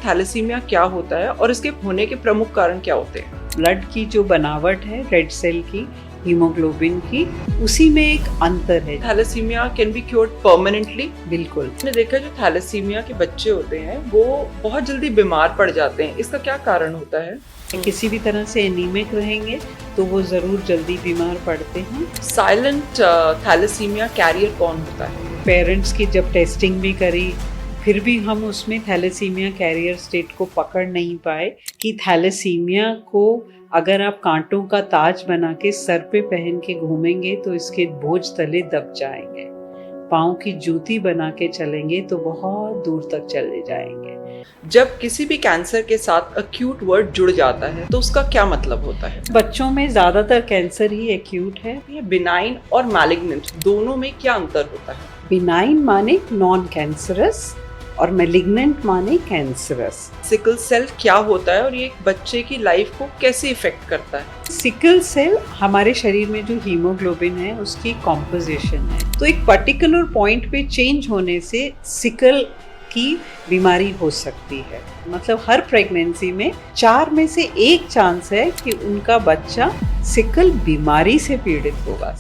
Thalassaemia क्या होता है और इसके होने के प्रमुख कारण क्या होते हैं? ब्लड की जो बनावट है रेड सेल की, हीमोग्लोबिन की, उसी में एक अंतर है। Thalassaemia can be cured permanently. बिल्कुल। मैंने देखा जो थैलेसीमिया के बच्चे होते हैं वो बहुत जल्दी बीमार पड़ जाते हैं, इसका क्या कारण होता है? किसी भी तरह से एनीमिक रहेंगे तो वो ज़रूर जल्दी बीमार पड़ते हैं। साइलेंट थैलेसीमिया कैरियर कौन होता है? पेरेंट्स की जब टेस्टिंग भी करी, फिर भी हम उसमें थैलेसीमिया कैरियर स्टेट को पकड़ नहीं पाए कि थैलेसीमिया को अगर आप कांटों का ताज बना के सर पे पहन के घूमेंगे तो इसके बोझ तले दब जाएंगे। पाँव की जूती बना के चलेंगे तो बहुत दूर तक चले जाएंगे। जब किसी भी कैंसर के साथ अक्यूट वर्ड जुड़ जाता है तो उसका क्या मतलब होता है? बच्चों में ज़्यादातर कैंसर ही एक्यूट है। ये बिनाइन और मैलिग्नेंट दोनों में क्या अंतर होता है? बिनाइन माने नॉन कैंसरस और मैलिग्नेंट माने कैंसरस। सिकल सेल क्या होता है और ये एक बच्चे की लाइफ को कैसे इफेक्ट करता है? सिकल सेल हमारे शरीर में जो हीमोग्लोबिन है उसकी कॉम्पोजिशन है, तो एक पर्टिकुलर पॉइंट पे चेंज होने से सिकल की बीमारी हो सकती है। मतलब हर प्रेगनेंसी में 4 में से 1 चांस है कि उनका बच्चा सिकल बीमारी से पीड़ित होगा।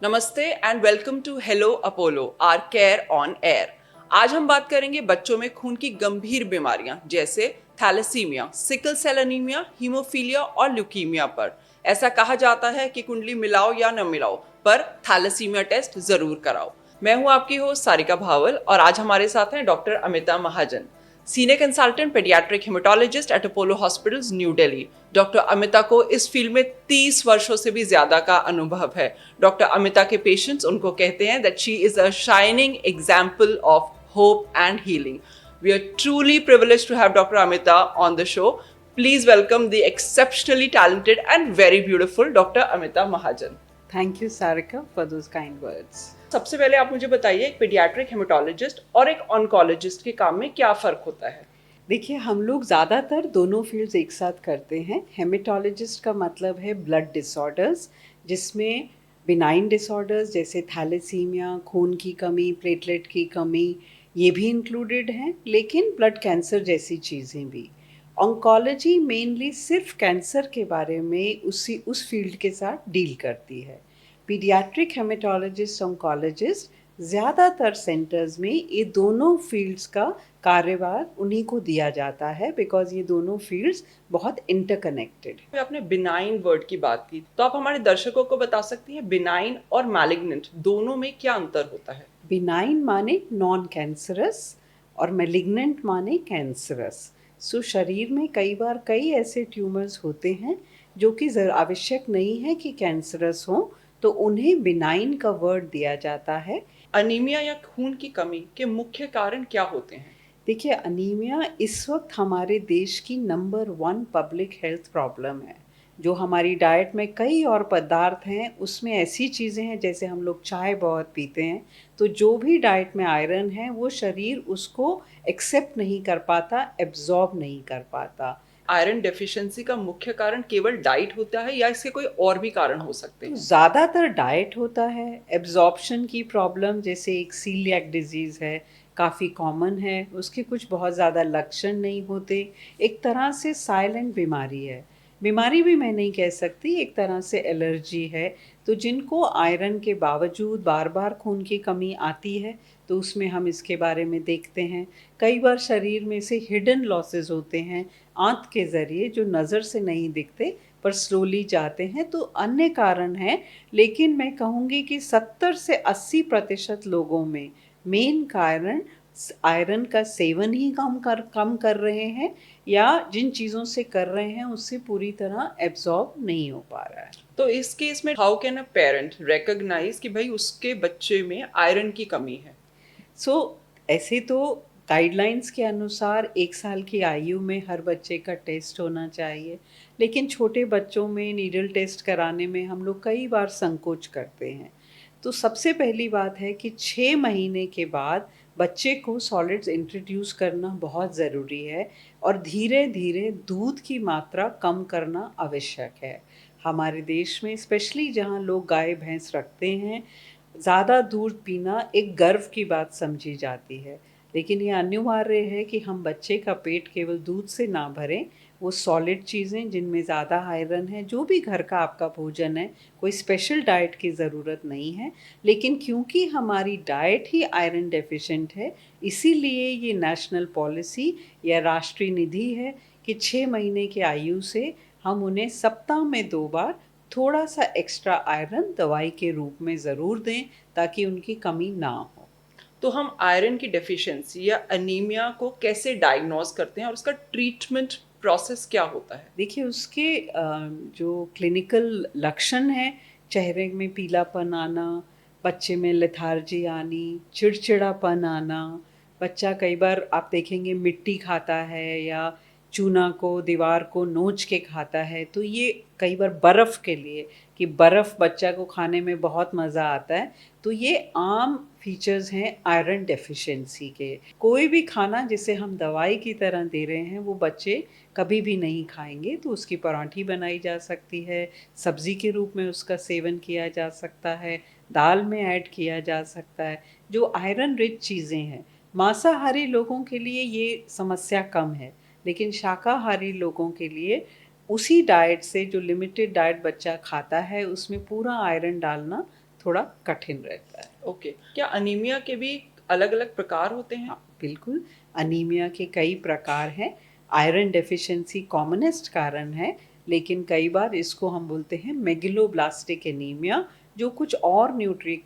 Namaste and welcome to hello Apollo our care on air. आज हम बात करेंगे बच्चों में खून की गंभीर बीमारियां जैसे thalassaemia, sickle cell anaemia, haemophilia और ल्यूकीमिया पर। ऐसा कहा जाता है कि कुंडली मिलाओ या न मिलाओ पर थैलेसीमिया टेस्ट जरूर कराओ। मैं हूं आपकी होस्ट सारिका भावल और आज हमारे साथ हैं doctor Amita Mahajan, senior consultant paediatric haematologist at Apollo hospitals New Delhi. Doctor Amita को इस फील्ड में 30 वर्षों से भी ज्यादा का अनुभव है। डॉक्टर अमिता के पेशेंट्स उनको कहते हैं that she is a shining example of hope and healing. We are truly privileged to have doctor Amita on the show. Please welcome the exceptionally talented and very beautiful doctor Amita Mahajan. Thank you Sarika for those kind words. सबसे पहले आप मुझे बताइए, एक paediatric haematologist और एक oncologist के काम में क्या फ़र्क होता है? देखिए, हम लोग ज़्यादातर दोनों फील्ड्स एक साथ करते हैं। हेमेटोलॉजिस्ट का मतलब है ब्लड डिसऑर्डर्स, जिसमें बिनाइन डिसऑर्डर्स जैसे थैलेसीमिया, खून की कमी, प्लेटलेट की कमी, ये भी इंक्लूडेड हैं, लेकिन ब्लड कैंसर जैसी चीज़ें भी। ऑन्कोलॉजी मेनली सिर्फ कैंसर के बारे में उस फील्ड के साथ डील करती है। पीडियाट्रिक हेमेटोलॉजिस्ट, ऑन्कोलॉजिस्ट, ज़्यादातर सेंटर्स में ये दोनों फील्ड्स का कार्यभार उन्हीं को दिया जाता है, बिकॉज ये दोनों फील्ड्स बहुत इंटरकनेक्टेड है। आपने बिनाइन वर्ड की बात की, तो आप हमारे दर्शकों को बता सकती हैं बिनाइन और मैलिग्नेंट दोनों में क्या अंतर होता है? बिनाइन माने नॉन कैंसरस और मैलिग्नेंट माने कैंसरस। सो शरीर में कई बार कई ऐसे ट्यूमर्स होते हैं जो कि आवश्यक नहीं है कि कैंसरस हो, तो उन्हें बिनाइन का वर्ड दिया जाता है। अनीमिया या खून की कमी के मुख्य कारण क्या होते हैं? देखिए, अनीमिया इस वक्त हमारे देश की नंबर 1 पब्लिक हेल्थ प्रॉब्लम है। जो हमारी डाइट में कई और पदार्थ हैं, उसमें ऐसी चीज़ें हैं जैसे हम लोग चाय बहुत पीते हैं, तो जो भी डाइट में आयरन है वो शरीर उसको एक्सेप्ट नहीं कर पाता, एब्जॉर्ब नहीं कर पाता। आयरन डेफिशिएंसी का मुख्य कारण केवल डाइट होता है या इसके कोई और भी कारण हो सकते तो हैं? ज़्यादातर डाइट होता है। एब्जॉर्प्शन की प्रॉब्लम जैसे एक सीलिएक डिजीज़ है, काफ़ी कॉमन है, उसके कुछ बहुत ज़्यादा लक्षण नहीं होते। एक तरह से साइलेंट बीमारी है। बीमारी भी मैं नहीं कह सकती, एक तरह से एलर्जी है। तो जिनको आयरन के बावजूद बार बार खून की कमी आती है, तो उसमें हम इसके बारे में देखते हैं। कई बार शरीर में से हिडन लॉसेस होते हैं आंत के ज़रिए, जो नज़र से नहीं दिखते पर स्लोली जाते हैं, तो अन्य कारण हैं। लेकिन मैं कहूँगी कि 70 से 80% लोगों में मेन कारण आयरन का सेवन ही कम कर रहे हैं, या जिन चीज़ों से कर रहे हैं उससे पूरी तरह एब्जॉर्ब नहीं हो पा रहा है। तो इस केस में how can a parent recognise कि भाई उसके बच्चे में आयरन की कमी है? ऐसे तो गाइडलाइंस के अनुसार 1 साल की आयु में हर बच्चे का टेस्ट होना चाहिए, लेकिन छोटे बच्चों में नीडल टेस्ट कराने में हम लोग कई बार संकोच करते हैं। तो सबसे पहली बात है कि 6 महीने के बाद बच्चे को सॉलिड्स इंट्रोड्यूस करना बहुत ज़रूरी है, और धीरे-धीरे दूध की मात्रा कम करना आवश्यक है। हमारे देश में स्पेशली जहाँ लोग गाय-भैंस रखते हैं, ज़्यादा दूध पीना एक गर्व की बात समझी जाती है, लेकिन ये अनिवार्य है कि हम बच्चे का पेट केवल दूध से ना भरें, वो सॉलिड चीज़ें जिनमें ज़्यादा आयरन है, जो भी घर का आपका भोजन है, कोई स्पेशल डाइट की ज़रूरत नहीं है। लेकिन क्योंकि हमारी डाइट ही आयरन डेफिशिएंट है, इसीलिए ये नेशनल पॉलिसी या राष्ट्रीय निधि है कि 6 महीने की आयु से हम उन्हें सप्ताह में 2 बार थोड़ा सा एक्स्ट्रा आयरन दवाई के रूप में ज़रूर दें, ताकि उनकी कमी ना हो। तो हम आयरन की डेफिशिएंसी या अनीमिया को कैसे डायग्नोज करते हैं और उसका ट्रीटमेंट प्रोसेस क्या होता है? देखिए उसके जो क्लिनिकल लक्षण हैं, चेहरे में पीलापन आना, बच्चे में लेथार्जी आनी, चिड़चिड़ापन आना, बच्चा कई बार आप देखेंगे मिट्टी खाता है या चूना को, दीवार को नोच के खाता है, तो ये कई बार बर्फ़ के लिए कि बर्फ़ बच्चा को खाने में बहुत मज़ा आता है, तो ये आम फीचर्स हैं आयरन डेफिशिएंसी के। कोई भी खाना जिसे हम दवाई की तरह दे रहे हैं, वो बच्चे कभी भी नहीं खाएंगे, तो उसकी पराठी बनाई जा सकती है, सब्ज़ी के रूप में उसका सेवन किया जा सकता है, दाल में ऐड किया जा सकता है, जो आयरन रिच चीज़ें हैं। मांसाहारी लोगों के लिए ये समस्या कम है, लेकिन शाकाहारी लोगों के लिए उसी डाइट से, जो लिमिटेड डाइट बच्चा खाता है, उसमें पूरा आयरन डालना थोड़ा कठिन रहता है। ओके, क्या अनीमिया के भी अलग-अलग प्रकार होते हैं? हाँ, बिल्कुल। अनीमिया के कई प्रकार हैं। आयरन डेफिशिएंसी कॉमनेस्ट कारण है, लेकिन कई बार इसको हम बोलते हैं मेगलोब्लास्टिक एनीमिया, जो कुछ और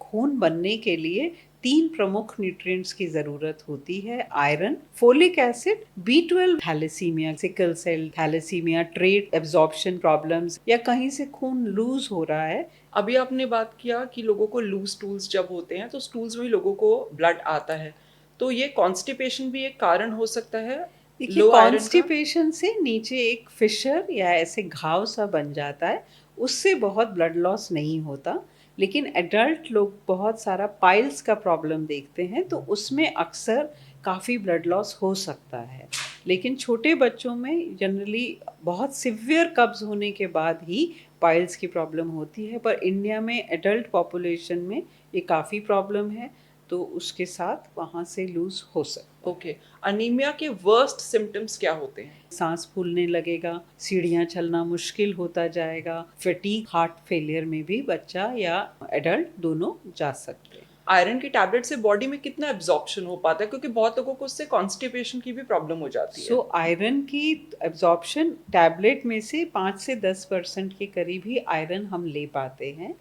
खून बनने के लिए 3 प्रमुख न्यूट्रिएंट्स की ज़रूरत होती है, iron, folic acid, B12, thalassaemia, sickle cell thalassaemia, trait absorption problems या कहीं से खून लूज़ हो रहा है। अभी आपने बात किया कि लोगों को लूज स्टूल्स जब होते हैं तो स्टूल्स में लोगों को ब्लड आता है, तो ये कॉन्स्टिपेशन भी एक कारण हो सकता है देखिए लो आयरन का? कॉन्स्टिपेशन से नीचे एक फिशर या ऐसे घाव सा बन जाता है, उससे बहुत ब्लड लॉस नहीं होता। लेकिन एडल्ट लोग बहुत सारा पाइल्स का प्रॉब्लम देखते हैं, तो उसमें अक्सर काफ़ी ब्लड लॉस हो सकता है। लेकिन छोटे बच्चों में जनरली बहुत सिवियर कब्ज़ होने के बाद ही पाइल्स की प्रॉब्लम होती है, पर इंडिया में एडल्ट पॉपुलेशन में ये काफ़ी प्रॉब्लम है, तो उसके साथ वहाँ से लूज़ हो सकता है। ओके, अनीमिया के वर्स्ट सिम्टम्स क्या होते हैं? सांस फूलने लगेगा, सीढ़ियाँ चलना मुश्किल होता जाएगा, फटीग, हार्ट फेलियर में भी बच्चा या एडल्ट दोनों जा सकते हैं। आयरन की टैबलेट से बॉडी में कितना एब्जॉर्प्शन हो पाता है, क्योंकि बहुत लोगों को उससे कॉन्स्टिपेशन की भी प्रॉब्लम हो जाती है। आयरन की एब्जॉर्प्शन टैबलेट में से 5 से 10% के करीब ही आयरन हम ले पाते हैं।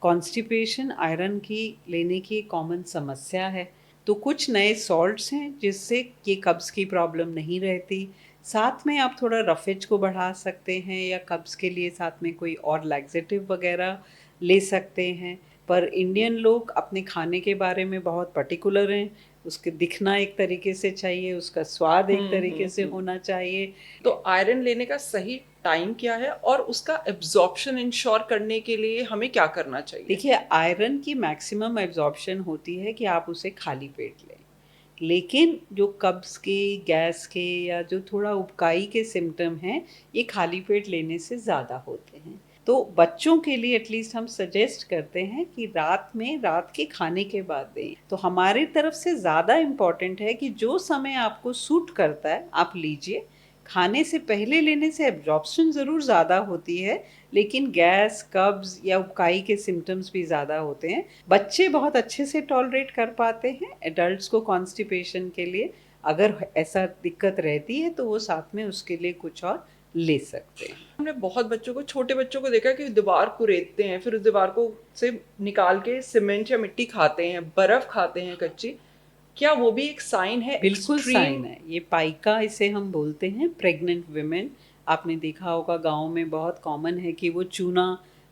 कॉन्स्टिपेशन आयरन की लेने की एक कॉमन समस्या है, तो कुछ नए सॉल्ट्स हैं जिससे ये कब्ज़ की प्रॉब्लम नहीं रहती। साथ में आप थोड़ा रफेज को बढ़ा सकते हैं या कब्ज़ के लिए साथ में कोई और लैक्सेटिव वगैरह ले सकते हैं। पर इंडियन लोग अपने खाने के बारे में बहुत पर्टिकुलर हैं, उसके दिखना एक तरीके से चाहिए, उसका स्वाद एक तरीके से होना चाहिए। तो आयरन लेने का सही टाइम क्या है और उसका एब्जॉर्प्शन इंश्योर करने के लिए हमें क्या करना चाहिए? देखिए आयरन की मैक्सिमम एब्जॉर्प्शन होती है कि आप उसे खाली पेट लें, लेकिन जो कब्ज़ के, गैस के या जो थोड़ा उबकाई के सिम्टम हैं, ये खाली पेट लेने से ज़्यादा होते हैं। तो बच्चों के लिए एटलीस्ट हम सजेस्ट करते हैं कि रात के खाने के बाद दें। तो हमारी तरफ से ज़्यादा इम्पॉर्टेंट है कि जो समय आपको सूट करता है आप लीजिए। खाने से पहले लेने से एब्जॉर्प्शन ज़रूर ज़्यादा होती है, लेकिन गैस, कब्ज़ या उबकाई के सिम्टम्स भी ज़्यादा होते हैं। बच्चे बहुत अच्छे से टॉलरेट कर पाते हैं, एडल्ट्स को कॉन्स्टिपेशन के लिए अगर ऐसा दिक्कत रहती है तो वो साथ में उसके लिए कुछ और ले सकते हैं। हमने बहुत बच्चों को, छोटे बच्चों को देखा कि दीवार को रेतते हैं, फिर उस दीवार को से निकाल के सीमेंट या मिट्टी खाते हैं, बर्फ खाते हैं कच्ची। क्या वो भी एक साइन है? बिल्कुल एक्सट्रीम साइन है, ये पाइका इसे हम बोलते हैं। प्रेग्नेंट विमेन, आपने देखा होगा गांव में बहुत कॉमन है कि वो चूना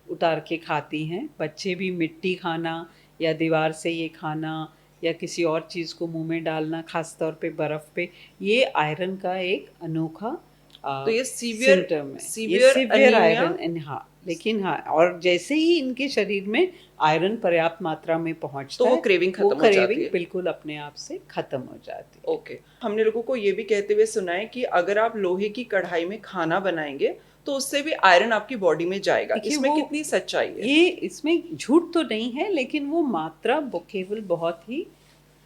उतार के खाती हैं। बच्चे भी मिट्टी खाना या दीवार से ये खाना या किसी और चीज़ को मुंह में डालना, खास तौर पे बर्फ़ पे, ये आयरन का एक अनोखा तो ये सीवियर सिम्टम है। ये सीवियर सीवियर अनीमिया। आयरन हाँ, लेकिन हाँ, और जैसे ही इनके शरीर में आयरन पर्याप्त मात्रा में तो पहुंचता वो है, क्रेविंग वो खत्म हो जाती क्रेविंग है। बिल्कुल अपने आप से खत्म हो जाती है। ओके, हमने लोगों को ये भी कहते हुए सुना है कि अगर आप लोहे की कढ़ाई में खाना बनाएंगे तो उससे भी आयरन आपकी बॉडी में जाएगा। देखिए इसमें वो कितनी सच्चाई है? ये इसमें झूठ तो नहीं है, लेकिन वो मात्रा केवल बहुत ही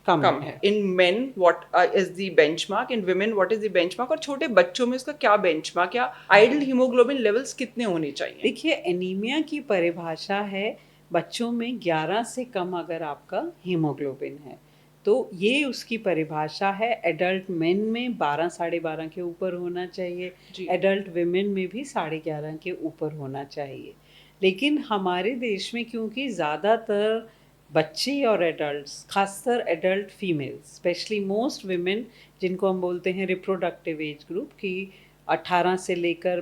कम है। In men what is the benchmark, in women what is the benchmark, और छोटे बच्चों में इसका क्या बेंचमार्क या आइडल हीमोग्लोबिन लेवल्स कितने होने चाहिए? देखिए, एनीमिया की परिभाषा है बच्चों में 11 से कम अगर आपका हीमोग्लोबिन है, तो ये उसकी परिभाषा है। एडल्ट मेन में 12 साढ़े 12 के ऊपर होना चाहिए, एडल्ट विमेन में भी 11.5 के ऊपर होना चाहिए। लेकिन हमारे देश में क्योंकि ज़्यादातर बच्चे और एडल्ट्स, खासकर adult females, specially most women जिनको हम बोलते हैं रिप्रोडक्टिव एज ग्रुप की 18 से लेकर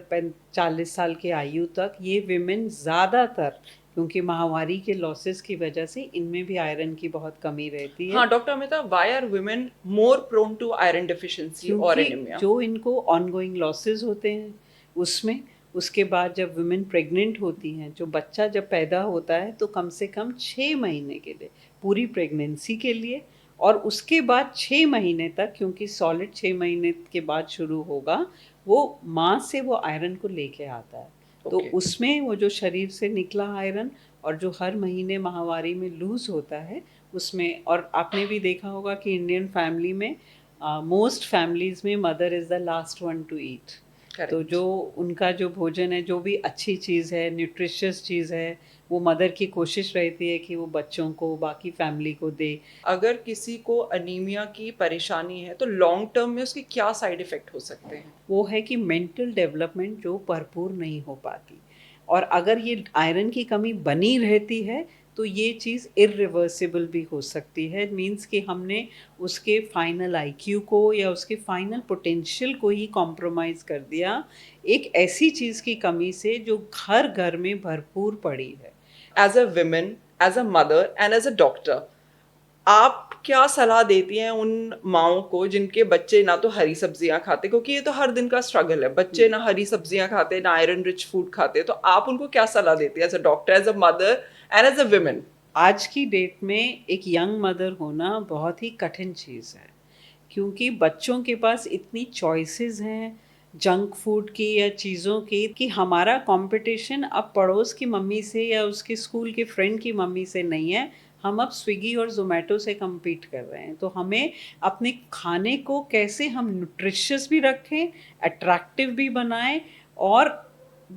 40 साल के आयु तक, ये विमेन ज़्यादातर क्योंकि महामारी के लॉसेस की वजह से इनमें भी आयरन की बहुत कमी रहती है। हाँ doctor Amita, why are women more prone to iron deficiency और एनीमिया? जो इनको ऑनगोइंग लॉसेस होते हैं उसमें, उसके बाद जब वुमेन प्रेग्नेंट होती हैं, जो बच्चा जब पैदा होता है तो कम से कम 6 महीने के लिए, पूरी प्रेगनेंसी के लिए, और उसके बाद 6 महीने तक, क्योंकि सॉलिड 6 महीने के बाद शुरू होगा, वो माँ से वो आयरन को लेके आता है। तो उसमें वो जो शरीर से निकला आयरन और जो हर महीने माहवारी में लूज़ होता है उसमें, और आपने भी देखा होगा कि इंडियन फैमिली में मोस्ट फैमिलीज़ में mother is the last one to eat. तो जो उनका जो भोजन है, जो भी अच्छी चीज़ है, न्यूट्रिशियस चीज़ है, वो मदर की कोशिश रहती है कि वो बच्चों को, बाकी फैमिली को दे। अगर किसी को अनीमिया की परेशानी है तो लॉन्ग टर्म में उसके क्या साइड इफ़ेक्ट हो सकते हैं? वो है कि मेंटल डेवलपमेंट जो भरपूर नहीं हो पाती, और अगर ये आयरन की कमी बनी रहती है तो ये चीज़ इरिवर्सिबल भी हो सकती है। मींस कि हमने उसके फाइनल आईक्यू को या उसके फाइनल पोटेंशियल को ही कॉम्प्रोमाइज़ कर दिया, एक ऐसी चीज़ की कमी से जो हर घर में भरपूर पड़ी है। As a women, as a mother and as a doctor, आप क्या सलाह देती हैं उन माओं को जिनके बच्चे ना तो हरी सब्जियां खाते, क्योंकि ये तो हर दिन का स्ट्रगल है, बच्चे ना हरी सब्जियां खाते ना आयरन रिच फूड खाते, तो आप उनको क्या सलाह देती हैं as a doctor, as a mother and as a women? आज की डेट में एक यंग मदर होना बहुत ही कठिन चीज़ है, क्योंकि बच्चों के पास इतनी चॉइसेस हैं जंक फूड की या चीज़ों की, कि हमारा कंपटीशन अब पड़ोस की मम्मी से या उसके स्कूल के फ्रेंड की मम्मी से नहीं है, हम अब स्विगी और जोमेटो से compete कर रहे हैं। तो हमें अपने खाने को कैसे हम न्यूट्रिशियस भी रखें, अट्रैक्टिव भी बनाएं, और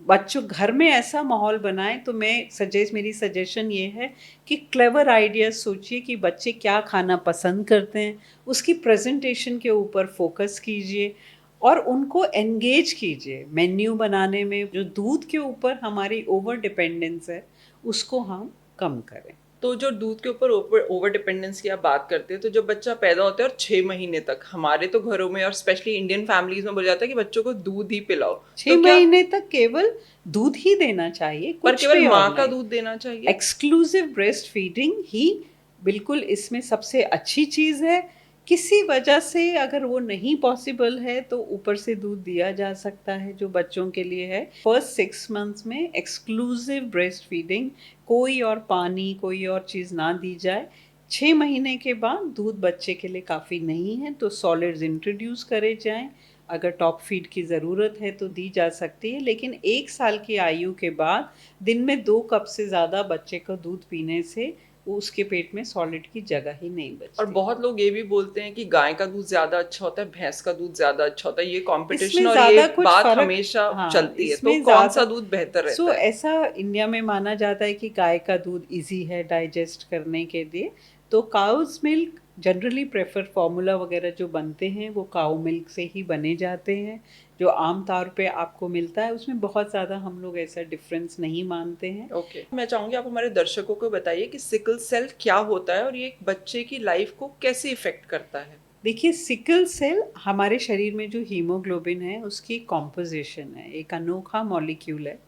बच्चों घर में ऐसा माहौल बनाएं। तो मेरी सजेशन ये है कि क्लेवर आइडियाज़ सोचिए कि बच्चे क्या खाना पसंद करते हैं, उसकी प्रेजेंटेशन के ऊपर फोकस कीजिए और उनको एंगेज कीजिए मेन्यू बनाने में। जो दूध के ऊपर हमारी ओवर डिपेंडेंस है उसको हम कम करें। तो जो दूध के ऊपर ओवर डिपेंडेंस की आप बात करते हैं, तो जब बच्चा पैदा होता है और 6 महीने तक, हमारे तो घरों में और स्पेशली इंडियन फैमिलीज में बोला जाता है कि बच्चों को दूध ही पिलाओ, 6 तो क्या महीने तक केवल दूध ही देना चाहिए, पर कुछ केवल भी और माँ का नहीं। दूध देना चाहिए? एक्सक्लूसिव ब्रेस्ट फीडिंग ही बिल्कुल इसमें सबसे अच्छी चीज़ है। किसी वजह से अगर वो नहीं पॉसिबल है तो ऊपर से दूध दिया जा सकता है जो बच्चों के लिए है। फर्स्ट 6 मंथ्स में एक्सक्लूसिव ब्रेस्ट फीडिंग, कोई और पानी, कोई और चीज़ ना दी जाए। 6 महीने के बाद दूध बच्चे के लिए काफ़ी नहीं है तो सॉलिड्स इंट्रोड्यूस करे जाएं। अगर टॉप फीड की ज़रूरत है तो दी जा सकती है, लेकिन 1 साल की आयु के बाद दिन में 2 कप से ज़्यादा बच्चे को दूध पीने से वो उसके पेट में सॉलिड की जगह ही नहीं बचती। और बहुत लोग ये भी बोलते हैं कि गाय का दूध ज्यादा अच्छा होता है, भैंस का दूध ज्यादा अच्छा होता है, ये कंपटीशन इसमें और ये ज़्यादा कुछ बात फ़र्क, हमेशा हाँ, चलती है, तो इसमें कौन सा ज़्यादा दूध बेहतर सो रहता है? ऐसा इंडिया में माना जाता है कि गाय का दूध इजी है डाइजेस्ट करने के लिए, तो cows milk generally prefer, formula वगैरह जो बनते हैं वो काऊ मिल्क से ही बने जाते हैं, जो आम तौर पे आपको मिलता है। उसमें बहुत ज़्यादा हम लोग ऐसा डिफरेंस नहीं मानते हैं। ओके, मैं चाहूंगी आप हमारे दर्शकों को बताइए कि सिकल सेल क्या होता है और ये एक बच्चे की लाइफ को कैसे इफेक्ट करता है? देखिए, सिकल सेल हमारे शरीर में जो हीमोग्लोबिन है उसकी कॉम्पोजिशन है, एक अनोखा मॉलिक्यूल है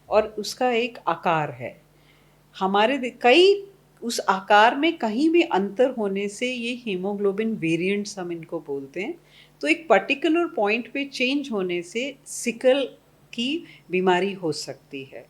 और उसका एक आकार है। कई उस आकार में कहीं भी अंतर होने से ये हीमोग्लोबिन वेरिएंट्स हम इनको बोलते हैं। तो एक पर्टिकुलर पॉइंट पे चेंज होने से सिकल की बीमारी हो सकती है।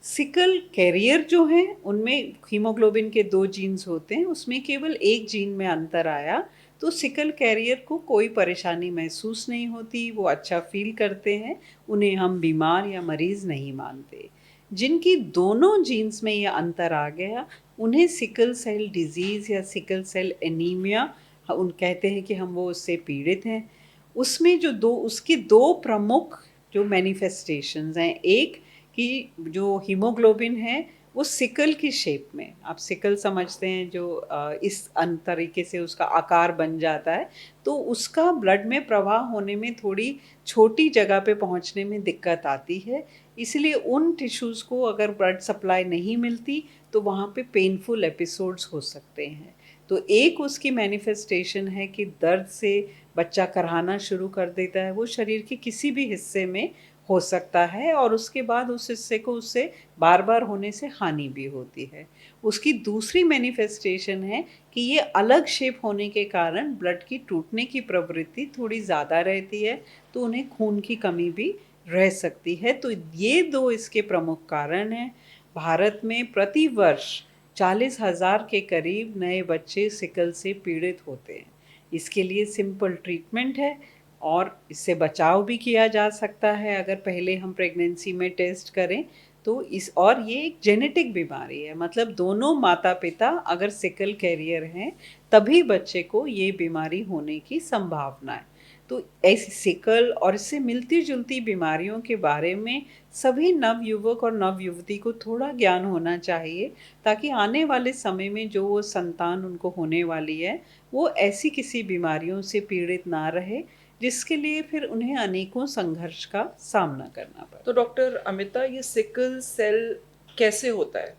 सिकल कैरियर जो हैं उनमें हीमोग्लोबिन के 2 जीन्स होते हैं, उसमें केवल एक जीन में अंतर आया तो सिकल कैरियर को कोई परेशानी महसूस नहीं होती, वो अच्छा फील करते हैं, उन्हें हम बीमार या मरीज़ नहीं मानते। जिनकी दोनों जीन्स में ये अंतर आ गया, उन्हें सिकल सेल डिजीज़ या सिकल सेल एनीमिया उन कहते हैं कि हम वो उससे पीड़ित हैं। उसमें जो दो उसकी दो प्रमुख जो मैनिफेस्टेशंस हैं, एक कि जो हीमोग्लोबिन है वो सिकल की शेप में, आप सिकल समझते हैं जो इस तरीके से उसका आकार बन जाता है, तो उसका ब्लड में प्रवाह होने में थोड़ी छोटी जगह पे पहुंचने में दिक्कत आती है। इसलिए उन टिश्यूज़ को अगर ब्लड सप्लाई नहीं मिलती तो वहाँ पे पेनफुल एपिसोड्स हो सकते हैं। तो एक उसकी मैनिफेस्टेशन है कि दर्द से बच्चा कराहना शुरू कर देता है, वो शरीर के किसी भी हिस्से में हो सकता है और उसके बाद उस हिस्से को उससे बार बार होने से हानि भी होती है। उसकी दूसरी मैनिफेस्टेशन है कि ये अलग शेप होने के कारण ब्लड की टूटने की प्रवृत्ति थोड़ी ज़्यादा रहती है, तो उन्हें खून की कमी भी रह सकती है। तो ये दो इसके प्रमुख कारण हैं। भारत में प्रति वर्ष 40,000 के करीब नए बच्चे सिकल से पीड़ित होते हैं। इसके लिए सिंपल ट्रीटमेंट है और इससे बचाव भी किया जा सकता है अगर पहले हम प्रेगनेंसी में टेस्ट करें तो। इस और ये एक जेनेटिक बीमारी है, मतलब दोनों माता पिता अगर सिकल कैरियर हैं तभी बच्चे को ये बीमारी होने की संभावना है। तो ऐसी सिकल और इससे मिलती जुलती बीमारियों के बारे में सभी नवयुवक और नवयुवती को थोड़ा ज्ञान होना चाहिए, ताकि आने वाले समय में जो वो संतान उनको होने वाली है वो ऐसी किसी बीमारियों से पीड़ित ना रहे, जिसके लिए फिर उन्हें अनेकों संघर्ष का सामना करना पड़े। तो डॉक्टर अमिता, ये सिकल सेल कैसे होता है?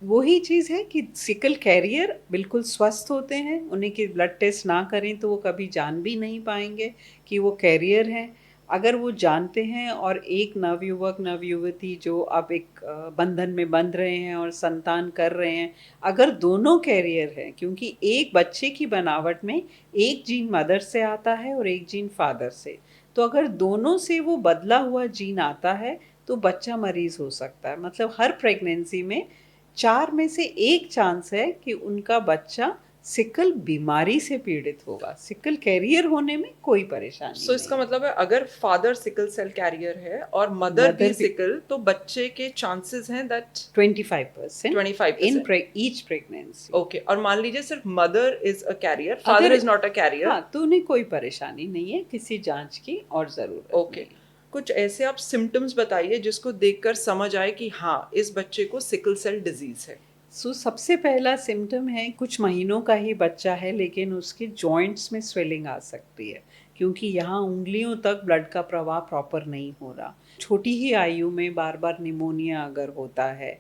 वही चीज़ है कि सिकल कैरियर बिल्कुल स्वस्थ होते हैं, उन्हें कि ब्लड टेस्ट ना करें तो वो कभी जान भी नहीं पाएंगे कि वो कैरियर हैं। अगर वो जानते हैं और एक नवयुवक नवयुवती जो अब एक बंधन में बंध रहे हैं और संतान कर रहे हैं, अगर दोनों कैरियर हैं, क्योंकि एक बच्चे की बनावट में एक जीन मदर से आता है और एक जीन फादर से, तो अगर दोनों से वो बदला हुआ जीन आता है तो बच्चा मरीज हो सकता है। मतलब हर प्रेगनेंसी में 4 में से 1 चांस है कि उनका बच्चा सिकल बीमारी से पीड़ित होगा। सिकल कैरियर होने में कोई परेशानी सो इसका नहीं मतलब है अगर फादर सिकल सेल कैरियर है और मदर भी मदर भी सिकल, तो बच्चे के चांसेस हैं दैट 25% 25%। Each pregnancy. ओके, और मान लीजिए सिर्फ मदर इज अ कैरियर, अगर father is not a carrier. हाँ, तो उन्हें कोई परेशानी नहीं है, किसी जांच की और ज़रूरत ओके, नहीं। कुछ ऐसे आप सिम्टम्स बताइए जिसको देखकर समझ आए कि हाँ, इस बच्चे को सिकल सेल डिजीज है। सबसे पहला सिम्टम है, कुछ महीनों का ही बच्चा है लेकिन उसके जॉइंट्स में स्वेलिंग आ सकती है, क्योंकि यहाँ उंगलियों तक ब्लड का प्रवाह प्रॉपर नहीं हो रहा। छोटी ही आयु में बार बार निमोनिया अगर होता है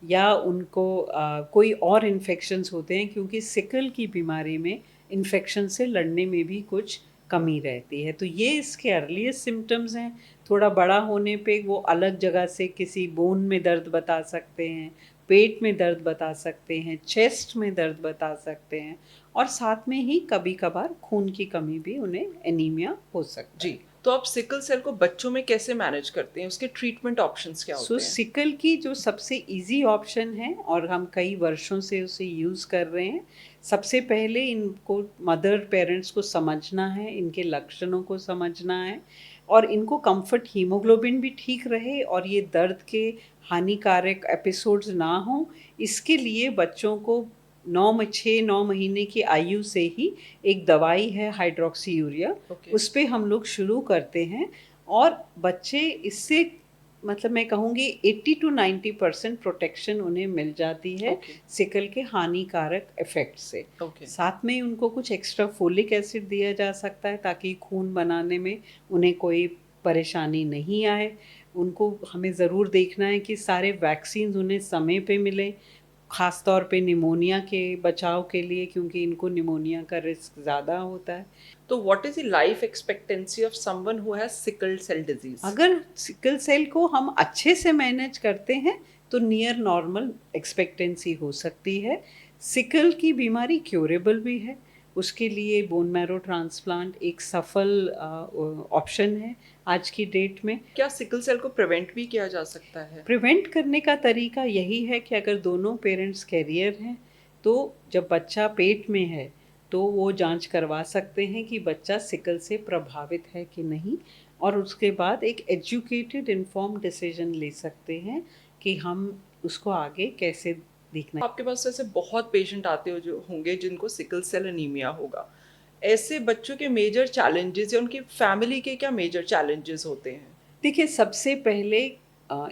या उनको कोई और इन्फेक्शंस होते हैं, क्योंकि सिकल की बीमारी में इन्फेक्शन से लड़ने में भी कुछ कमी रहती है, तो ये इसके अर्लीस्ट सिम्टम्स हैं। थोड़ा बड़ा होने पे वो अलग जगह से किसी बोन में दर्द बता सकते हैं, पेट में दर्द बता सकते हैं, चेस्ट में दर्द बता सकते हैं, और साथ में ही कभी कभार खून की कमी भी, उन्हें एनीमिया हो सकता है। जी, तो आप सिकल सेल को बच्चों में कैसे मैनेज करते हैं? उसके ट्रीटमेंट ऑप्शंस क्या होते हैं? सिकल की जो सबसे इजी ऑप्शन है और हम कई वर्षों से उसे यूज़ कर रहे हैं, सबसे पहले इनको मदर पेरेंट्स को समझना है, इनके लक्षणों को समझना है और इनको कंफर्ट, हीमोग्लोबिन भी ठीक रहे और ये दर्द के हानिकारक एपिसोड्स ना हो, इसके लिए बच्चों को 9 महीने की आयु से ही एक दवाई है हाइड्रोक्सी यूरिया, Okay. उस पे हम लोग शुरू करते हैं और बच्चे इससे, मतलब मैं कहूँगी 80 to 90% प्रोटेक्शन उन्हें मिल जाती है Okay. सिकल के हानिकारक इफेक्ट से। Okay. साथ में उनको कुछ एक्स्ट्रा फोलिक एसिड दिया जा सकता है ताकि खून बनाने में उन्हें कोई परेशानी नहीं आए। उनको हमें ज़रूर देखना है कि सारे वैक्सीन उन्हें समय पे मिलें, ख़ास तौर पे निमोनिया के बचाव के लिए, क्योंकि इनको निमोनिया का रिस्क ज़्यादा होता है। तो what is the life expectancy of someone who has sickle cell disease? अगर सिकल सेल को हम अच्छे से मैनेज करते हैं तो नियर नॉर्मल एक्सपेक्टेंसी हो सकती है। सिकल की बीमारी क्योरेबल भी है, उसके लिए बोन मैरो ट्रांसप्लांट एक सफल ऑप्शन है आज की डेट में। क्या सिकल सेल को प्रिवेंट भी किया जा सकता है? प्रिवेंट करने का तरीका यही है कि अगर दोनों पेरेंट्स कैरियर हैं तो जब बच्चा पेट में है तो वो जांच करवा सकते हैं कि बच्चा सिकल से प्रभावित है कि नहीं, और उसके बाद एक एजुकेटेड इन्फॉर्म डिसीजन ले सकते हैं कि हम उसको आगे कैसे देखना है। आपके पास ऐसे बहुत पेशेंट आते हो जो होंगे जिनको सिकल सेल एनीमिया होगा, ऐसे बच्चों के मेजर चैलेंजेस या उनकी फैमिली के क्या मेजर चैलेंजेस होते हैं? देखिए, सबसे पहले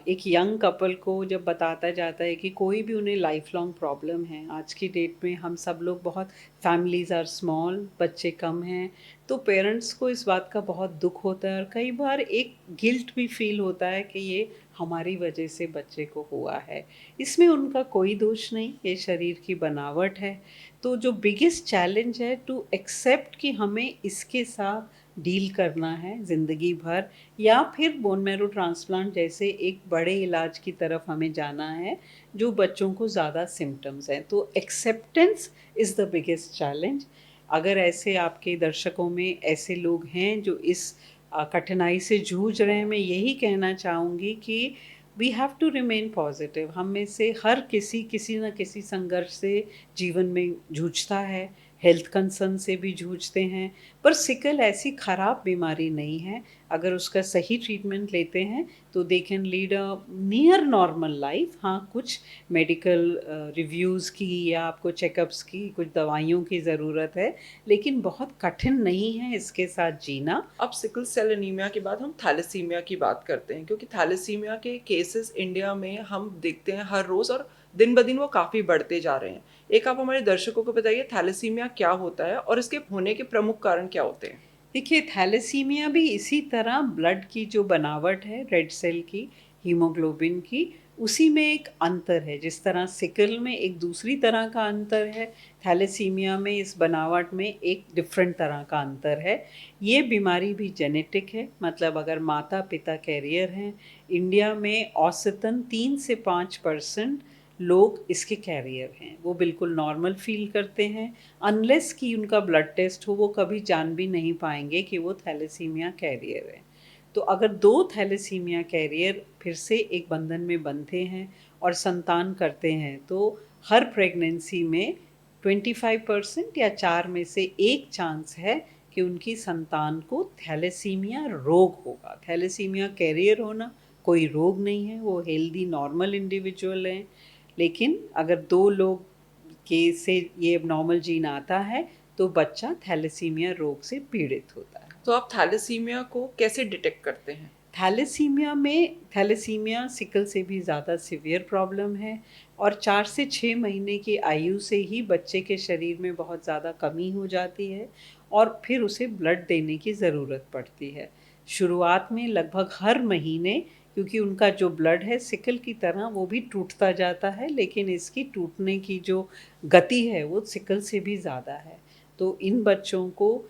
एक यंग कपल को जब बताता जाता है कि कोई भी उन्हें लाइफ लॉन्ग प्रॉब्लम है, आज की डेट में हम सब लोग बहुत, फैमिलीज़ आर स्मॉल, बच्चे कम हैं, तो पेरेंट्स को इस बात का बहुत दुख होता है और कई बार एक गिल्ट भी फील होता है कि ये हमारी वजह से बच्चे को हुआ है। इसमें उनका कोई दोष नहीं, ये शरीर की बनावट है। तो जो बिगेस्ट चैलेंज है टू एक्सेप्ट कि हमें इसके साथ डील करना है ज़िंदगी भर, या फिर बोन मैरो ट्रांसप्लांट जैसे एक बड़े इलाज की तरफ हमें जाना है जो बच्चों को ज़्यादा सिम्टम्स हैं। तो acceptance is the biggest challenge. अगर ऐसे आपके दर्शकों में ऐसे लोग हैं जो इस कठिनाई से जूझ रहे हैं, मैं यही कहना चाहूँगी कि we have to remain positive. हम में से हर किसी न किसी संघर्ष से जीवन में जूझता है, हेल्थ कंसर्न से भी जूझते हैं, पर सिकल ऐसी ख़राब बीमारी नहीं है। अगर उसका सही ट्रीटमेंट लेते हैं तो they can lead a near normal life. हाँ, कुछ मेडिकल रिव्यूज़ की या आपको चेकअप्स की, कुछ दवाइयों की ज़रूरत है, लेकिन बहुत कठिन नहीं है इसके साथ जीना। अब सिकल सेल एनीमिया के बाद हम थैलेसीमिया की बात करते हैं, क्योंकि थैलेसीमिया के केसेस इंडिया में हम देखते हैं हर रोज़, और दिन ब दिन वो काफ़ी बढ़ते जा रहे हैं। एक आप हमारे दर्शकों को बताइए थैलेसीमिया क्या होता है और इसके होने के प्रमुख कारण क्या होते हैं? देखिए, थैलेसीमिया भी इसी तरह ब्लड की जो बनावट है, रेड सेल की, हीमोग्लोबिन की, उसी में एक अंतर है। जिस तरह सिकल में एक दूसरी तरह का अंतर है, थैलेसीमिया में इस बनावट में एक डिफरेंट तरह का अंतर है। ये बीमारी भी जेनेटिक है, मतलब अगर माता पिता कैरियर हैं, इंडिया में औसतन 3 से 5% लोग इसके कैरियर हैं। वो बिल्कुल नॉर्मल फ़ील करते हैं, अनलेस कि उनका ब्लड टेस्ट हो, वो कभी जान भी नहीं पाएँगे कि वो थैलेसीमिया कैरियर है। तो अगर 2 थैलेसीमिया कैरियर फिर से एक बंधन में बंधे हैं और संतान करते हैं, तो हर प्रेगनेंसी में 25% या 4 में से 1 चांस है कि उनकी संतान को थैलेसीमिया रोग होगा। थैलेसीमिया कैरियर होना कोई रोग नहीं है, वो हेल्दी नॉर्मल इंडिविजुअल हैं। लेकिन अगर 2 लोग के से ये एबनॉर्मल जीन आता है, तो बच्चा थैलेसीमिया रोग से पीड़ित होता है। तो आप थैलेसीमिया को कैसे डिटेक्ट करते हैं? थैलेसीमिया सिकल से भी ज़्यादा सीवियर प्रॉब्लम है, और 4 से 6 महीने की आयु से ही बच्चे के शरीर में बहुत ज़्यादा कमी हो जाती है और फिर उसे ब्लड देने की ज़रूरत पड़ती है। शुरुआत में लगभग हर महीने, क्योंकि उनका जो ब्लड है सिकल की तरह वो भी टूटता जाता है, लेकिन इसकी टूटने की जो गति है वो सिकल से भी ज़्यादा है। तो इन बच्चों को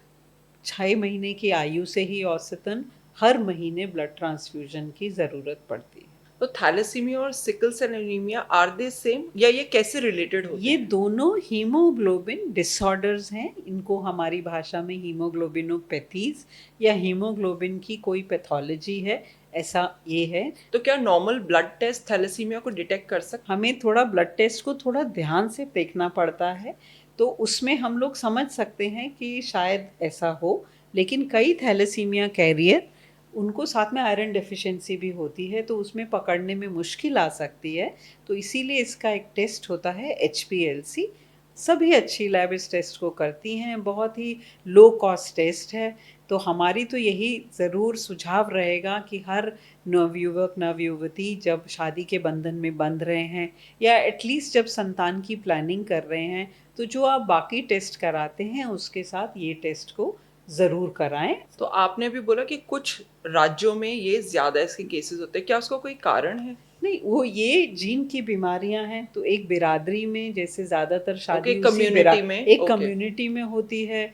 6 महीने की आयु से ही औसतन हर महीने ब्लड ट्रांसफ्यूजन की ज़रूरत पड़ती है। तो थैलेसीमिया और sickle cell anaemia are they same, या ये कैसे रिलेटेड होते ये हैं? दोनों हीमोग्लोबिन डिसऑर्डर्स हैं। इनको हमारी भाषा में हीमोग्लोबिनोपैथीज़ या हीमोग्लोबिन की कोई पैथोलॉजी है, ऐसा ये है। तो क्या नॉर्मल ब्लड टेस्ट थैलेसीमिया को डिटेक्ट कर सकते हमें थोड़ा ब्लड टेस्ट को थोड़ा ध्यान से देखना पड़ता है, तो उसमें हम लोग समझ सकते हैं कि शायद ऐसा हो। लेकिन कई थैलेसीमिया कैरियर, उनको साथ में आयरन डेफिशिएंसी भी होती है, तो उसमें पकड़ने में मुश्किल आ सकती है। तो इसीलिए इसका एक टेस्ट होता है एचपीएलसी। सभी अच्छी लैब इस टेस्ट को करती हैं, बहुत ही लो कॉस्ट टेस्ट है। तो हमारी तो यही ज़रूर सुझाव रहेगा कि हर नवयुवक नवयुवती जब शादी के बंधन में बंध रहे हैं या एटलीस्ट जब संतान की प्लानिंग कर रहे हैं, तो जो आप बाकी टेस्ट कराते हैं उसके साथ ये टेस्ट को ज़रूर कराएं। हैं? तो आपने भी बोला कि कुछ राज्यों में ये ज़्यादा इसके केसेस होते हैं, क्या उसका कोई कारण है? नहीं, वो ये जीन की बीमारियां हैं, तो एक बिरादरी में जैसे ज़्यादातर ओके, शादी उसी कम्युनिटी में, एक ओके। कम्युनिटी में होती है।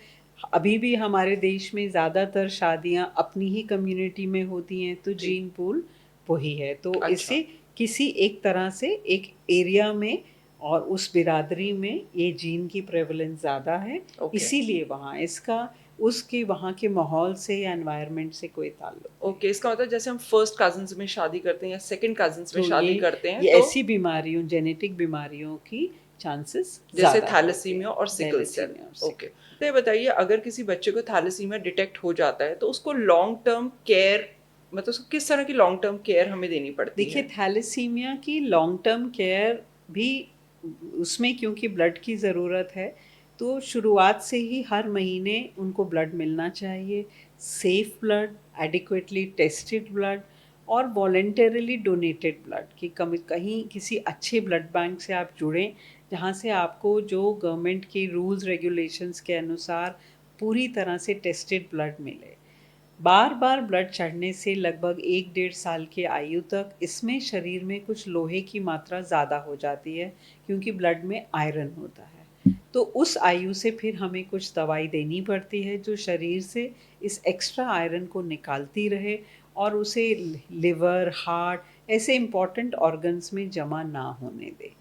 अभी भी हमारे देश में ज़्यादातर शादियां अपनी ही कम्युनिटी में होती हैं, तो जी। जीन पूल वही है। तो अच्छा। इससे किसी एक तरह से एक एरिया में और उस बिरादरी में ये जीन की प्रेवलेंस ज़्यादा है, ओके। इसीलिए वहाँ इसका उसके वहाँ के माहौल से या एनवायरनमेंट से कोई ताल्लुक नहीं। ओके, इसका मतलब जैसे हम फर्स्ट कजिन्स में शादी करते हैं या सेकंड कजिन्स में तो शादी करते हैं ये तो ऐसी बीमारियों, जेनेटिक बीमारियों की चांसेस जैसे थैलेसीमिया और सिकल सेल। थैलेसीमिया और ओके, तो ये बताइए, अगर किसी बच्चे को थैलेसीमिया डिटेक्ट हो जाता है तो उसको लॉन्ग टर्म केयर, मतलब उसको किस तरह की लॉन्ग टर्म केयर हमें देनी पड़ती देखिए, है? थैलेसीमिया की लॉन्ग टर्म केयर भी, उसमें क्योंकि ब्लड की ज़रूरत है, तो शुरुआत से ही हर महीने उनको ब्लड मिलना चाहिए। Safe blood, adequately tested blood और वॉलेंटरली डोनेटेड ब्लड कि कहीं किसी अच्छे ब्लड बैंक से आप जुड़ें, जहाँ से आपको जो गवर्नमेंट के रूल्स रेगुलेशंस के अनुसार पूरी तरह से टेस्टेड ब्लड मिले। बार बार ब्लड चढ़ने से लगभग 1-1.5 साल की आयु तक इसमें शरीर में कुछ लोहे की मात्रा ज़्यादा हो जाती है, क्योंकि ब्लड में आयरन होता है। तो उस आयु से फिर हमें कुछ दवाई देनी पड़ती है जो शरीर से इस एक्स्ट्रा आयरन को निकालती रहे और उसे लिवर, हार्ट ऐसे इम्पॉर्टेंट ऑर्गन्स में जमा ना होने दे।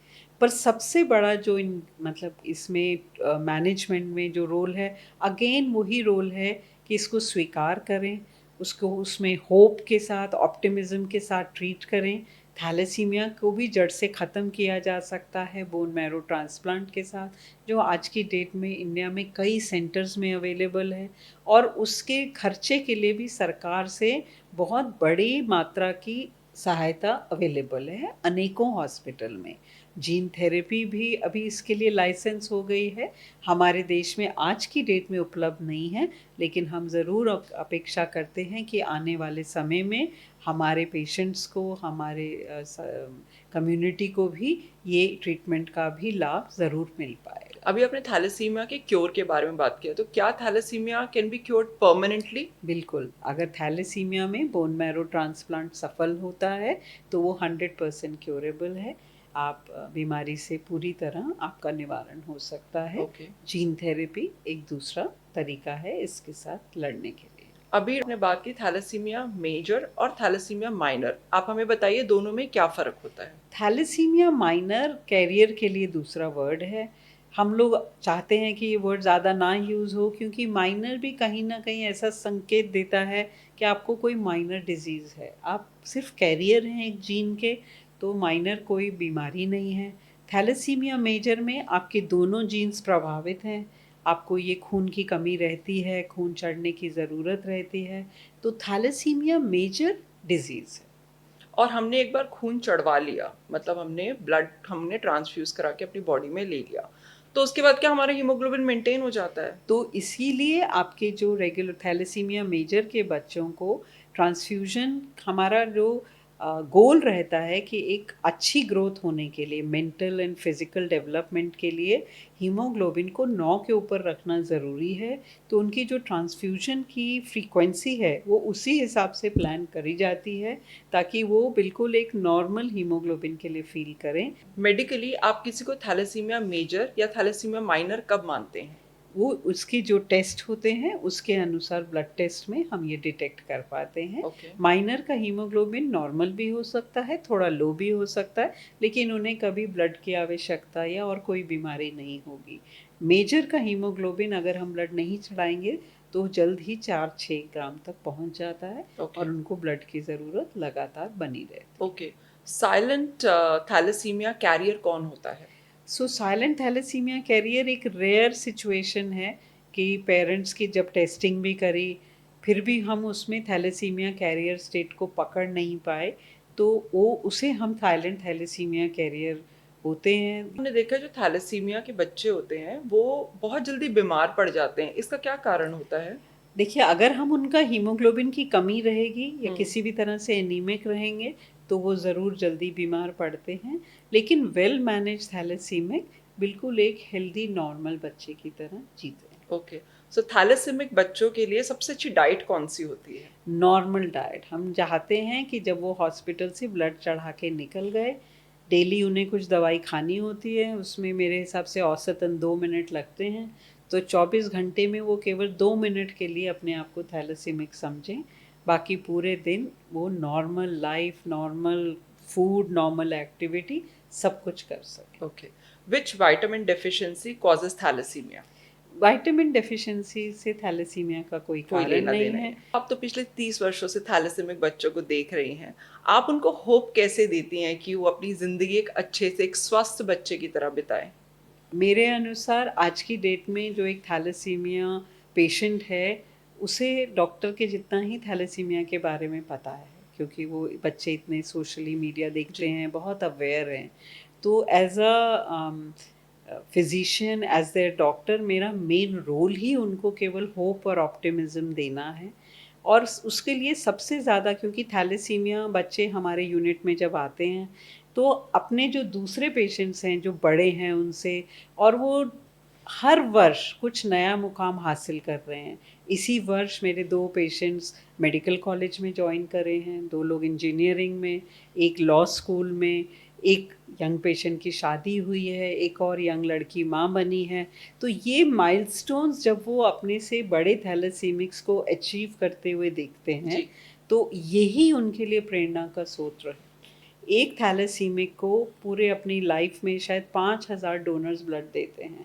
पर सबसे बड़ा जो मतलब इसमें मैनेजमेंट में जो रोल है, अगेन वही रोल है कि इसको स्वीकार करें, उसको उसमें होप के साथ, ऑप्टिमिज्म के साथ ट्रीट करें। थैलेसीमिया को भी जड़ से ख़त्म किया जा सकता है बोन मैरो ट्रांसप्लांट के साथ, जो आज की डेट में इंडिया में कई सेंटर्स में अवेलेबल है और उसके खर्चे के लिए भी सरकार से बहुत बड़ी मात्रा की सहायता अवेलेबल है अनेकों हॉस्पिटल में। जीन थेरेपी भी अभी इसके लिए लाइसेंस हो गई है, हमारे देश में आज की डेट में उपलब्ध नहीं है, लेकिन हम ज़रूर अपेक्षा करते हैं कि आने वाले समय में हमारे पेशेंट्स को, हमारे कम्युनिटी को भी ये ट्रीटमेंट का भी लाभ ज़रूर मिल पाएगा। अभी आपने थैलेसीमिया के क्योर के बारे में बात किया, तो क्या thalassaemia can be cured permanently? बिल्कुल, अगर थैलेसीमिया में बोन मैरो ट्रांसप्लांट सफल होता है तो वो 100% क्योरेबल है। आप बीमारी से पूरी तरह आपका निवारण हो सकता है। ओके। जीन थेरेपी एक दूसरा तरीका है इसके साथ लड़ने के लिए। अभी आपने बात की थैलेसीमिया मेजर और थैलेसीमिया माइनर, आप हमें बताइए दोनों में क्या फ़र्क होता है? थैलेसीमिया माइनर कैरियर के लिए दूसरा वर्ड है। हम लोग चाहते हैं कि ये वर्ड ज़्यादा ना यूज़ हो, क्योंकि माइनर भी कहीं न कहीं ऐसा संकेत देता है कि आपको कोई माइनर डिज़ीज़ है। आप सिर्फ़ कैरियर हैं एक जीन के, तो माइनर कोई बीमारी नहीं है। थैलेसीमिया मेजर में आपके दोनों जीन्स प्रभावित हैं। आपको ये खून की कमी रहती है, खून चढ़ने की ज़रूरत रहती है, तो थैलेसीमिया मेजर डिज़ीज़ है। और हमने एक बार खून चढ़वा लिया, मतलब हमने ब्लड हमने ट्रांसफ्यूज़ करा के अपनी बॉडी में ले लिया, तो उसके बाद क्या हमारा हीमोग्लोबिन मेंटेन हो जाता है? तो इसीलिए आपके जो रेगुलर थैलेसीमिया मेजर के बच्चों को ट्रांसफ्यूजन, हमारा जो गोल रहता है कि एक अच्छी ग्रोथ होने के लिए, मेंटल एंड फिजिकल डेवलपमेंट के लिए हीमोग्लोबिन को 9 के ऊपर रखना ज़रूरी है। तो उनकी जो ट्रांसफ्यूजन की फ्रीक्वेंसी है वो उसी हिसाब से प्लान करी जाती है, ताकि वो बिल्कुल एक नॉर्मल हीमोग्लोबिन के लिए फील करें। मेडिकली आप किसी को थैलेसीमिया मेजर या थैलेसीमिया माइनर कब मानते हैं? वो उसके जो टेस्ट होते हैं उसके अनुसार ब्लड टेस्ट में हम ये डिटेक्ट कर पाते हैं। ओके। माइनर का हीमोग्लोबिन नॉर्मल भी हो सकता है, थोड़ा लो भी हो सकता है, लेकिन उन्हें कभी ब्लड की आवश्यकता या और कोई बीमारी नहीं होगी। मेजर का हीमोग्लोबिन अगर हम ब्लड नहीं चढ़ाएंगे तो जल्द ही 4-6 ग्राम तक पहुंच जाता है ओके। और उनको ब्लड की ज़रूरत लगातार बनी रहती है। ओके। साइलेंट थैलेसीमिया कैरियर कौन होता है? सो साइलेंट थैलेसीमिया कैरियर एक रेयर सिचुएशन है कि पेरेंट्स की जब टेस्टिंग भी करी, फिर भी हम उसमें थैलेसीमिया कैरियर स्टेट को पकड़ नहीं पाए, तो वो उसे हम साइलेंट थैलेसीमिया कैरियर होते हैं। हमने देखा जो थैलेसीमिया के बच्चे होते हैं वो बहुत जल्दी बीमार पड़ जाते हैं, इसका क्या कारण होता है? देखिए, अगर हम उनका हीमोग्लोबिन की कमी रहेगी या हम्म। किसी भी तरह से एनीमिक रहेंगे तो वो ज़रूर जल्दी बीमार पड़ते हैं, लेकिन वेल मैनेज थैलेसीमिक बिल्कुल एक हेल्दी नॉर्मल बच्चे की तरह जीते हैं। ओके। सो थैलेसीमिक बच्चों के लिए सबसे अच्छी डाइट कौन सी होती है? नॉर्मल डाइट हम चाहते हैं कि जब वो हॉस्पिटल से ब्लड चढ़ा के निकल गए, डेली उन्हें कुछ दवाई खानी होती है, उसमें मेरे हिसाब से औसतन 2 मिनट लगते हैं, तो 24 घंटे में वो केवल 2 मिनट के लिए अपने आप को थैलेसीमिक समझें। बाकी पूरे दिन वो normal life, normal food, normal activity सब कुछ कर सकें। Okay. Which vitamin deficiency causes thalassaemia? Vitamin deficiency से थैलेसीमिया का कोई कोई कारण लेना नहीं देना है। नहीं। आप तो पिछले 30 वर्षों से थैलेसीमिक बच्चों को देख रही हैं, आप उनको होप कैसे देती हैं कि वो अपनी ज़िंदगी एक अच्छे से एक स्वस्थ बच्चे की तरह बिताएं? मेरे अनुसार आज की डेट में जो एक थैलेसीमिया पेशेंट है, उसे डॉक्टर के जितना ही थैलेसीमिया के बारे में पता है, क्योंकि वो बच्चे इतने सोशली मीडिया देखते जी। हैं, बहुत अवेयर हैं। तो as a physician, as their doctor, मेरा मेन रोल ही उनको केवल होप और ऑप्टिमिज्म देना है। और उसके लिए सबसे ज़्यादा, क्योंकि थैलेसीमिया बच्चे हमारे यूनिट में जब आते हैं तो अपने जो दूसरे पेशेंट्स हैं जो बड़े हैं उनसे, और वो हर वर्ष कुछ नया मुकाम हासिल कर रहे हैं। इसी वर्ष मेरे 2 पेशेंट्स मेडिकल कॉलेज में जॉइन करे हैं, 2 लोग इंजीनियरिंग में, एक लॉ स्कूल में, एक यंग पेशेंट की शादी हुई है, एक और यंग लड़की माँ बनी है। तो ये माइलस्टोन्स जब वो अपने से बड़े थैलेसीमिक्स को अचीव करते हुए देखते हैं, जी। तो यही उनके लिए प्रेरणा का स्रोत है। एक थैलेसीमिक को पूरे अपनी लाइफ में शायद 5,000 डोनर्स ब्लड देते हैं।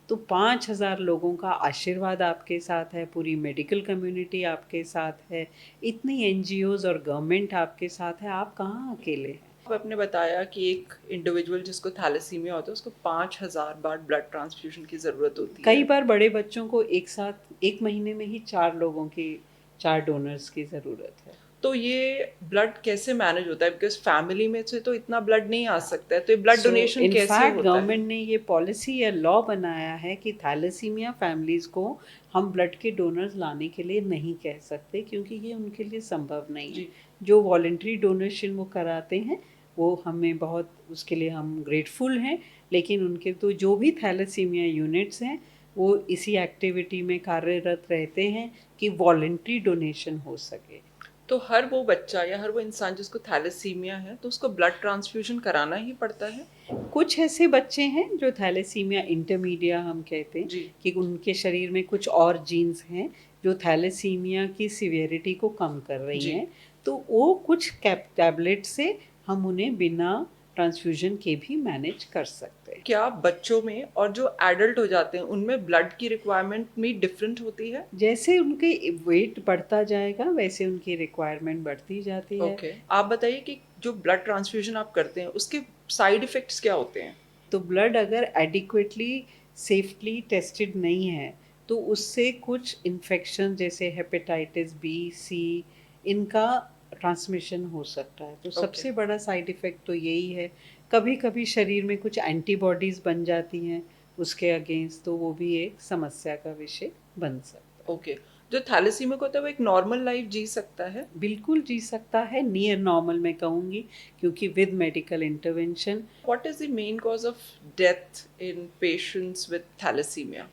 तो 5,000 लोगों का आशीर्वाद आपके साथ है, पूरी मेडिकल कम्युनिटी आपके साथ है, इतनी एनजीओज़ और गवर्नमेंट आपके साथ है, आप कहाँ अकेले हैं। आपने बताया कि एक इंडिविजुअल जिसको थैलेसीमिया होता है उसको 5,000 बार ब्लड ट्रांसफ्यूजन की ज़रूरत होती कई है। बार बड़े बच्चों को एक साथ 1 महीने में ही 4 लोगों की, 4 डोनर्स की ज़रूरत है। तो ये ब्लड कैसे मैनेज होता है? बिकॉज़ फैमिली में से तो इतना ब्लड नहीं आ सकता है, तो ये ब्लड सो डोनेशन इन कैसे फैक्ट होता है? गवर्नमेंट ने ये पॉलिसी या लॉ बनाया है कि थैलेसीमिया फैमिलीज़ को हम ब्लड के डोनर्स लाने के लिए नहीं कह सकते, क्योंकि ये उनके लिए संभव नहीं है। जी। जो वॉलंटरी डोनेशन वो कराते हैं, वो हमें बहुत, उसके लिए हम ग्रेटफुल हैं। लेकिन उनके तो जो भी थैलेसीमिया यूनिट्स हैं, वो इसी एक्टिविटी में कार्यरत रहते हैं कि वॉलंटरी डोनेशन हो सके। तो हर वो बच्चा या हर वो इंसान जिसको थैलेसीमिया है, तो उसको ब्लड ट्रांसफ्यूजन कराना ही पड़ता है? कुछ ऐसे बच्चे हैं जो थैलेसीमिया इंटरमीडिया हम कहते हैं, जी। कि उनके शरीर में कुछ और जीन्स हैं जो थैलेसीमिया की सीवियरिटी को कम कर रही जी। हैं। तो वो कुछ टैबलेट से हम उन्हें बिना ट्रांसफ्यूजन के भी मैनेज कर सकते हैं। क्या बच्चों में और जो एडल्ट हो जाते हैं, उनमें ब्लड की रिक्वायरमेंट में डिफरेंट होती है? जैसे उनके वेट बढ़ता जाएगा वैसे उनकी रिक्वायरमेंट बढ़ती जाती है। ओके। आप बताइए कि जो ब्लड ट्रांसफ्यूजन आप करते हैं, उसके साइड इफ़ेक्ट्स क्या होते हैं? तो ब्लड अगर एडिक्वेटली सेफली टेस्टेड नहीं है, तो उससे कुछ इन्फेक्शन जैसे हेपेटाइटिस बी, सी, इनका ट्रांसमिशन हो सकता है। तो ओके। सबसे बड़ा साइड इफ़ेक्ट तो यही है। कभी कभी शरीर में कुछ एंटीबॉडीज़ बन जाती हैं उसके अगेंस्ट, तो वो भी एक समस्या का विषय बन सकता है। ओके। जो थैलेसीमिया होता है वो एक नॉर्मल लाइफ जी सकता है? बिल्कुल जी सकता है, नियर नॉर्मल मैं कहूँगी, क्योंकि with medical intervention. What is the main cause of death in patients with thalassemia?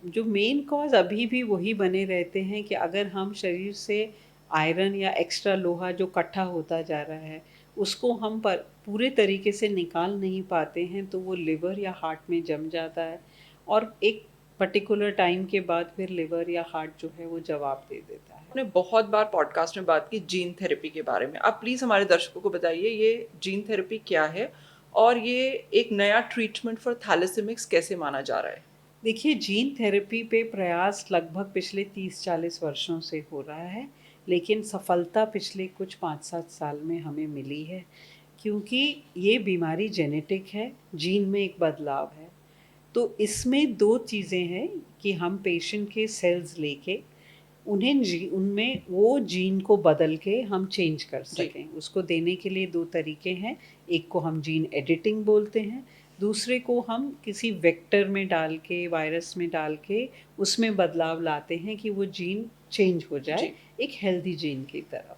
जो मेन कॉज अभी भी वही बने रहते हैं कि अगर हम शरीर से आयरन या एक्स्ट्रा लोहा जो इकट्ठा होता जा रहा है, उसको हम पर पूरे तरीके से निकाल नहीं पाते हैं, तो वो लिवर या हार्ट में जम जाता है, और एक पर्टिकुलर टाइम के बाद फिर लिवर या हार्ट जो है वो जवाब दे देता है। आपने बहुत बार पॉडकास्ट में बात की जीन थेरेपी के बारे में। आप प्लीज़ हमारे दर्शकों को बताइए ये जीन थेरेपी क्या है और ये एक नया ट्रीटमेंट फॉर थैलेसेमिक्स कैसे माना जा रहा है? देखिए, जीन थेरेपी पे प्रयास लगभग पिछले 30-40 वर्षों से हो रहा है, लेकिन सफलता पिछले कुछ 5-7 साल में हमें मिली है, क्योंकि ये बीमारी जेनेटिक है, जीन में एक बदलाव है। तो इसमें 2 चीज़ें हैं कि हम पेशेंट के सेल्स लेके उनमें वो जीन को बदल के हम चेंज कर जी। सकें। उसको देने के लिए 2 तरीके हैं, एक को हम जीन एडिटिंग बोलते हैं, दूसरे को हम किसी वेक्टर में डाल के, वायरस में डाल के उसमें बदलाव लाते हैं कि वो जीन चेंज हो जाए जी। एक हेल्दी जीन की तरफ।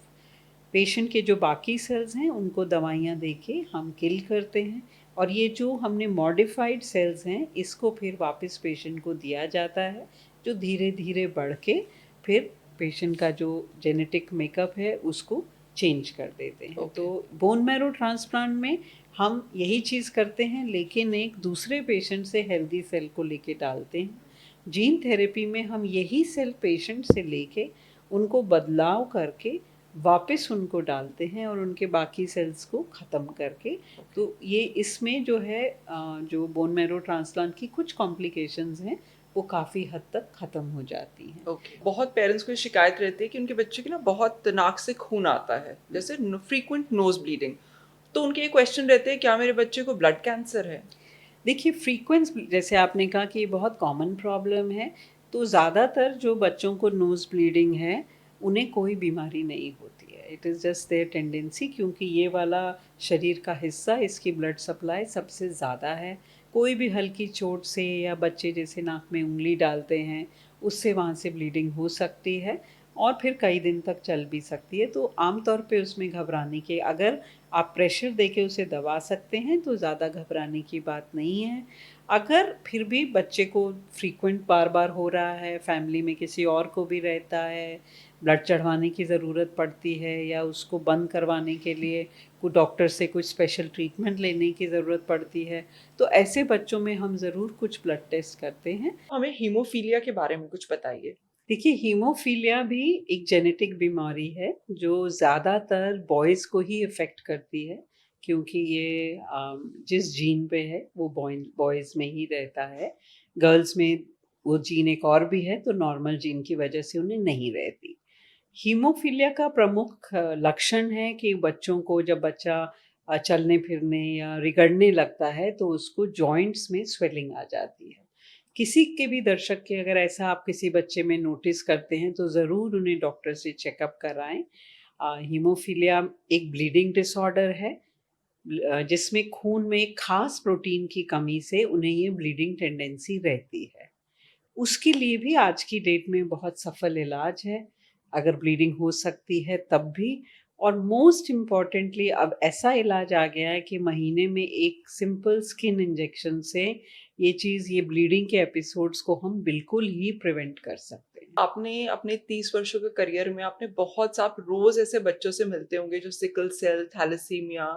पेशेंट के जो बाकी सेल्स हैं उनको दवाइयाँ दे के हम किल करते हैं, और ये जो हमने मॉडिफाइड सेल्स हैं इसको फिर वापस पेशेंट को दिया जाता है, जो धीरे धीरे बढ़ के फिर पेशेंट का जो जेनेटिक मेकअप है उसको चेंज कर देते हैं। ओके। तो बोन मैरो ट्रांसप्लांट में हम यही चीज़ करते हैं, लेकिन एक दूसरे पेशेंट से हेल्दी सेल को लेके डालते हैं। जीन थेरेपी में हम यही सेल पेशेंट से लेके उनको बदलाव करके वापस उनको डालते हैं और उनके बाकी सेल्स को ख़त्म करके। तो ये इसमें जो है जो बोन मैरो ट्रांसप्लांट की कुछ कॉम्प्लिकेशंस हैं वो काफ़ी हद तक ख़त्म हो जाती हैं। ओके। बहुत पेरेंट्स को ये शिकायत रहती है कि उनके बच्चे की ना बहुत नाक से खून आता है, जैसे फ्रीक्वेंट नोज ब्लीडिंग। तो उनके ये क्वेश्चन रहते हैं क्या मेरे बच्चे को ब्लड कैंसर है? देखिए फ्रीक्वेंस जैसे आपने कहा कि ये बहुत कॉमन प्रॉब्लम है, तो ज़्यादातर जो बच्चों को नोज़ ब्लीडिंग है, उन्हें कोई बीमारी नहीं होती है। It is just their tendency, क्योंकि ये वाला शरीर का हिस्सा, इसकी ब्लड सप्लाई सबसे ज़्यादा है। कोई भी हल्की चोट से या बच्चे जैसे नाक में उँगली डालते हैं, उससे वहाँ से ब्लीडिंग हो सकती है और फिर कई दिन तक चल भी सकती है। तो आम तौर पे उसमें घबराने के, अगर आप प्रेशर देके उसे दबा सकते हैं तो ज़्यादा घबराने की बात नहीं है। अगर फिर भी बच्चे को फ्रीक्वेंट बार-बार हो रहा है, फैमिली में किसी और को भी रहता है, ब्लड चढ़वाने की ज़रूरत पड़ती है या उसको बंद करवाने के लिए कोई डॉक्टर से कुछ स्पेशल ट्रीटमेंट लेने की ज़रूरत पड़ती है, तो ऐसे बच्चों में हम ज़रूर कुछ ब्लड टेस्ट करते हैं। हमें हीमोफीलिया के बारे में कुछ बताइए। देखिए हीमोफीलिया भी एक जेनेटिक बीमारी है जो ज़्यादातर बॉयज़ को ही इफ़ेक्ट करती है, क्योंकि ये जिस जीन पे है वो बॉयज़ में ही रहता है। गर्ल्स में वो जीन एक और भी है, तो नॉर्मल जीन की वजह से उन्हें नहीं रहती। हीमोफीलिया का प्रमुख लक्षण है कि बच्चों को, जब बच्चा चलने फिरने या रिगड़ने लगता है तो उसको जॉइंट्स में स्वेलिंग आ जाती है। किसी के भी दर्शक के अगर ऐसा आप किसी बच्चे में नोटिस करते हैं तो ज़रूर उन्हें डॉक्टर से चेकअप कराएं। हीमोफीलिया एक ब्लीडिंग डिसऑर्डर है, जिसमें खून में एक खास प्रोटीन की कमी से उन्हें ये ब्लीडिंग टेंडेंसी रहती है। उसके लिए भी आज की डेट में बहुत सफल इलाज है, अगर ब्लीडिंग हो सकती है तब भी। और मोस्ट इम्पॉर्टेंटली अब ऐसा इलाज आ गया है कि महीने में एक सिंपल स्किन इंजेक्शन से ये ब्लीडिंग के एपिसोड्स को हम बिल्कुल ही प्रिवेंट कर सकते हैं। आपने अपने 30 वर्षों के करियर में आपने बहुत सा, आप रोज ऐसे बच्चों से मिलते होंगे जो sickle cell, thalassaemia,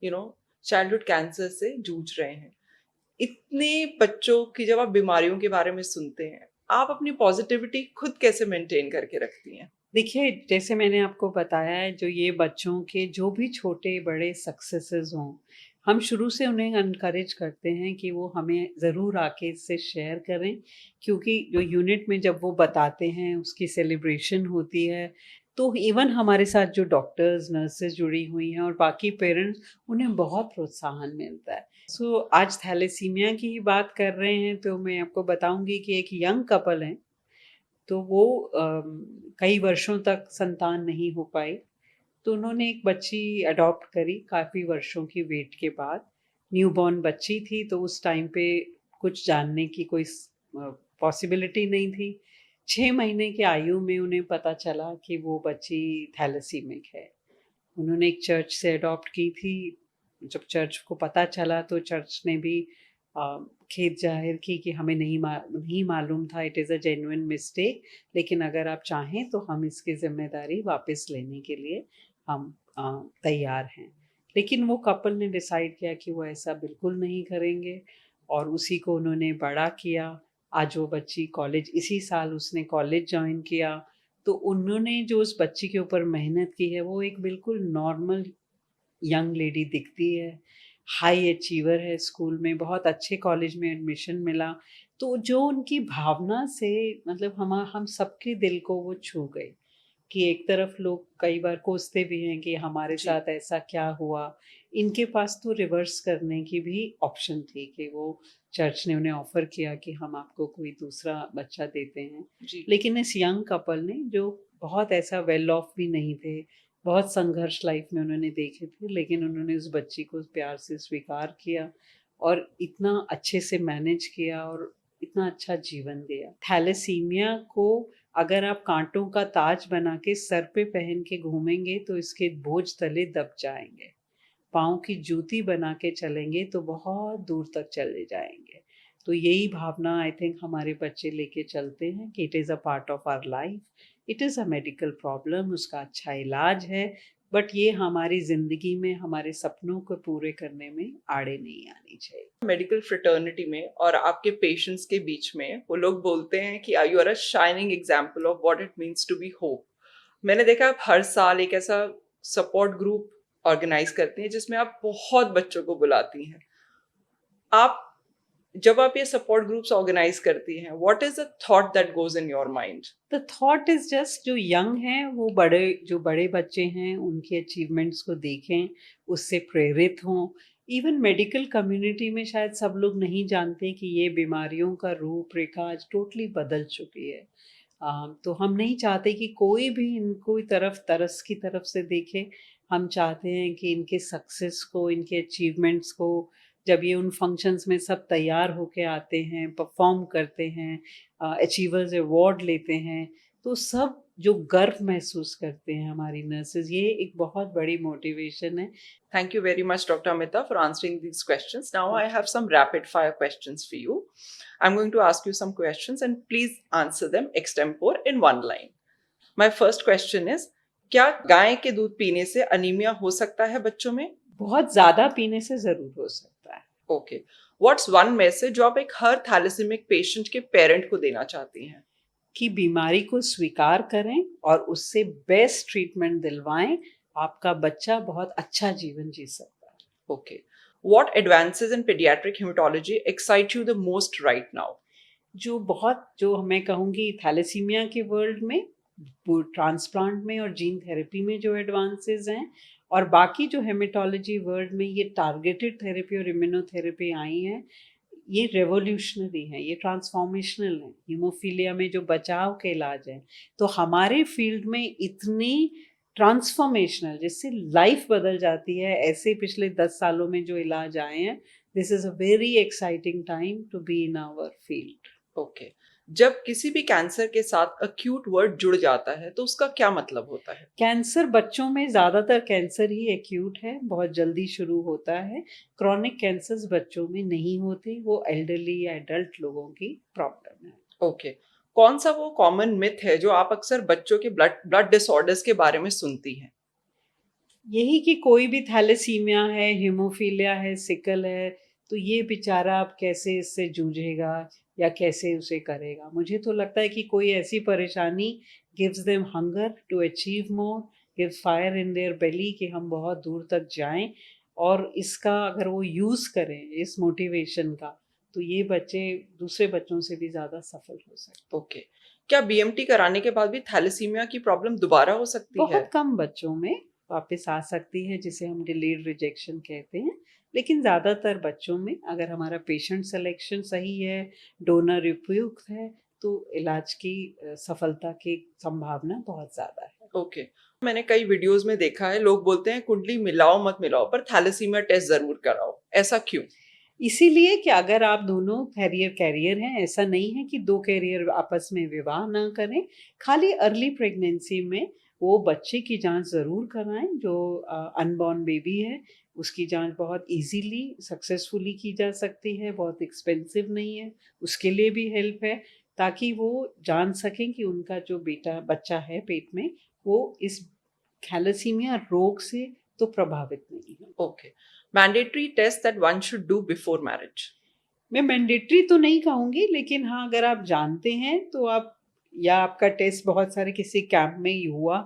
you know childhood cancer से जूझ रहे हैं। इतने बच्चों की जब आप बीमारियों के बारे में सुनते हैं, आप अपनी पॉजिटिविटी खुद कैसे मेंटेन करके रखती हैं? देखिए, जैसे मैंने आपको बताया है, जो ये बच्चों के जो भी छोटे-बड़े सक्सेसेस हों, हम शुरू से उन्हें एनकरेज करते हैं कि वो हमें ज़रूर आके इससे शेयर करें, क्योंकि जो यूनिट में जब वो बताते हैं, उसकी सेलिब्रेशन होती है, तो इवन हमारे साथ जो डॉक्टर्स, नर्सेस जुड़ी हुई हैं और बाकी पेरेंट्स, उन्हें बहुत प्रोत्साहन मिलता है। सो आज थैलेसीमिया की ही बात कर रहे हैं, तो मैं आपको बताऊँगी कि एक यंग कपल हैं, तो वो कई वर्षों तक संतान नहीं हो पाई, तो उन्होंने एक बच्ची अडॉप्ट करी काफ़ी वर्षों की वेट के बाद। न्यूबॉर्न बच्ची थी, तो उस टाइम पे कुछ जानने की कोई पॉसिबिलिटी नहीं थी। 6 महीने की आयु में उन्हें पता चला कि वो बच्ची थैलेसीमिक है। उन्होंने एक चर्च से अडॉप्ट की थी। जब चर्च को पता चला तो चर्च ने भी खेद ज़ाहिर की कि हमें नहीं मालूम था, it is a genuine mistake, लेकिन अगर आप चाहें तो हम इसकी ज़िम्मेदारी वापस लेने के लिए हम तैयार हैं। लेकिन वो कपल ने डिसाइड किया कि वो ऐसा बिल्कुल नहीं करेंगे और उसी को उन्होंने बड़ा किया। आज वो बच्ची कॉलेज, इसी साल उसने कॉलेज जॉइन किया। तो उन्होंने जो उस बच्ची के ऊपर मेहनत की है, वो एक बिल्कुल नॉर्मल यंग लेडी दिखती है, हाई अचीवर है, स्कूल में बहुत अच्छे कॉलेज में एडमिशन मिला। तो जो उनकी भावना से, मतलब हम सबके दिल को वो छू गई, कि एक तरफ लोग कई बार कोसते भी हैं कि हमारे जी। साथ ऐसा क्या हुआ। इनके पास तो रिवर्स करने की भी ऑप्शन थी कि वो चर्च ने उन्हें ऑफ़र किया कि हम आपको कोई दूसरा बच्चा देते हैं। जी। लेकिन इस यंग कपल ने, जो बहुत ऐसा वेल ऑफ भी नहीं थे, बहुत संघर्ष लाइफ में उन्होंने देखे थे, लेकिन उन्होंने उस बच्ची को प्यार से स्वीकार किया और इतना अच्छे से मैनेज किया और इतना अच्छा जीवन दिया। थैलेसीमिया को अगर आप काँटों का ताज बना के सर पे पहन के घूमेंगे तो इसके बोझ तले दब जाएँगे। पाँव की जूती बना के चलेंगे तो बहुत दूर तक चले जाएँगे। तो यही भावना आई थिंक हमारे बच्चे लेके चलते हैं कि it is a part of our life, it is a medical problem, उसका अच्छा इलाज है, बट ये हमारी ज़िंदगी में हमारे सपनों को पूरे करने में आड़े नहीं आनी चाहिए। मेडिकल फ्रेटर्निटी में और आपके पेशेंट्स के बीच में वो लोग बोलते हैं कि you are a shining example of what it means to be hope. मैंने देखा आप हर साल एक ऐसा सपोर्ट ग्रुप ऑर्गेनाइज करती हैं जिसमें आप बहुत बच्चों को बुलाती हैं। आप जब आप ये सपोर्ट ग्रुप्स ऑर्गेनाइज करती हैं, what is the thought that goes in your mind? The thought is just, जो यंग हैं वो जो बड़े बच्चे हैं उनके अचीवमेंट्स को देखें, उससे प्रेरित हों। इवन मेडिकल कम्युनिटी में शायद सब लोग नहीं जानते कि ये बीमारियों का रूपरेखा आज टोटली बदल चुकी है। तो हम नहीं चाहते कि कोई भी इनको तरफ तरस की तरफ से देखे। हम चाहते हैं कि इनके सक्सेस को, इनके अचीवमेंट्स को, जब ये उन फंक्शंस में सब तैयार होके आते हैं, परफॉर्म करते हैं, अचीवर्स अवार्ड लेते हैं, तो सब जो गर्व महसूस करते हैं हमारी नर्सेज, ये एक बहुत बड़ी मोटिवेशन है। Thank you very much, Dr. Amita, for answering these questions. Now I have some rapid fire questions for you. I'm going to ask you some questions and please answer them extempore in one line. My first question is, क्या गाय के दूध पीने से anaemia हो सकता है बच्चों में? बहुत ज़्यादा पीने से ज़रूर हो सकता है। Okay. What's one message जो आप एक हर थैलेसीमिक पेशेंट के पेरेंट को देना चाहती हैं? कि बीमारी को स्वीकार करें और उससे बेस्ट ट्रीटमेंट दिलवाएं, आपका बच्चा बहुत अच्छा जीवन जी सकता है। Okay. What advances in pediatric hematology excite you the most right now? जो मैं कहूँगी थैलेसीमिया के वर्ल्ड में, ट्रांसप्लांट में और जीन थेरेपी में जो एडवांसेस हैं, और बाकी जो हेमेटोलॉजी वर्ल्ड में ये टारगेटेड थेरेपी और इम्यूनोथेरेपी आई हैं, ये रेवोल्यूशनरी हैं, ये ट्रांसफॉर्मेशनल हैं। हीमोफीलिया में जो बचाव के इलाज हैं, तो हमारे फील्ड में इतनी ट्रांसफॉर्मेशनल, जिससे लाइफ बदल जाती है, ऐसे पिछले 10 सालों में जो इलाज आए हैं, this is a very exciting time to be in our field. Okay. जब किसी भी कैंसर के साथ अक्यूट वर्ड जुड़ जाता है तो उसका क्या मतलब होता है? कैंसर बच्चों में ज़्यादातर कैंसर ही एक्यूट है, बहुत जल्दी शुरू होता है। क्रॉनिक कैंसर्स बच्चों में नहीं होते, वो एल्डरली या एडल्ट लोगों की प्रॉब्लम है। ओके। कौन सा वो कॉमन मिथ है जो आप अक्सर बच्चों के ब्लड डिसऑर्डर्स के बारे में सुनती हैं? यही कि कोई भी थैलेसीमिया है, हीमोफीलिया है, सिकल है, तो ये बेचारा अब कैसे इससे जूझेगा या कैसे उसे करेगा। मुझे तो लगता है कि कोई ऐसी परेशानी gives them hunger to achieve more, gives fire in their belly कि हम बहुत दूर तक जाएं, और इसका अगर वो यूज़ करें इस मोटिवेशन का, तो ये बच्चे दूसरे बच्चों से भी ज़्यादा सफल हो सकते हैं। ओके। क्या बीएमटी कराने के बाद भी थैलेसीमिया की प्रॉब्लम दोबारा हो सकती है? बहुत कम बच्चों में वापस आ सकती है, जिसे हम डिलेड रिजेक्शन कहते हैं, लेकिन ज़्यादातर बच्चों में अगर हमारा पेशेंट सिलेक्शन सही है, डोनर उपयुक्त है, तो इलाज की सफलता की संभावना बहुत ज़्यादा है। ओके। मैंने कई वीडियोस में देखा है, लोग बोलते हैं कुंडली मिलाओ मत मिलाओ पर थैलेसीमिया टेस्ट जरूर कराओ, ऐसा क्यों? इसीलिए कि अगर आप दोनों कैरियर हैं, ऐसा नहीं है कि दो कैरियर आपस में विवाह ना करें, खाली अर्ली प्रेगनेंसी में वो बच्चे की जांच ज़रूर कराएं। जो अनबॉर्न बेबी है, उसकी जांच बहुत इजीली सक्सेसफुली की जा सकती है, बहुत एक्सपेंसिव नहीं है, उसके लिए भी हेल्प है, ताकि वो जान सकें कि उनका जो बच्चा है पेट में, वो इस थैलेसीमिया रोग से तो प्रभावित नहीं है। Okay. Mandatory test that one should do before marriage? मैं मैंडेटरी तो नहीं कहूँगी, लेकिन हाँ, अगर आप जानते हैं तो आप, या आपका टेस्ट बहुत सारे किसी कैंप में ही हुआ,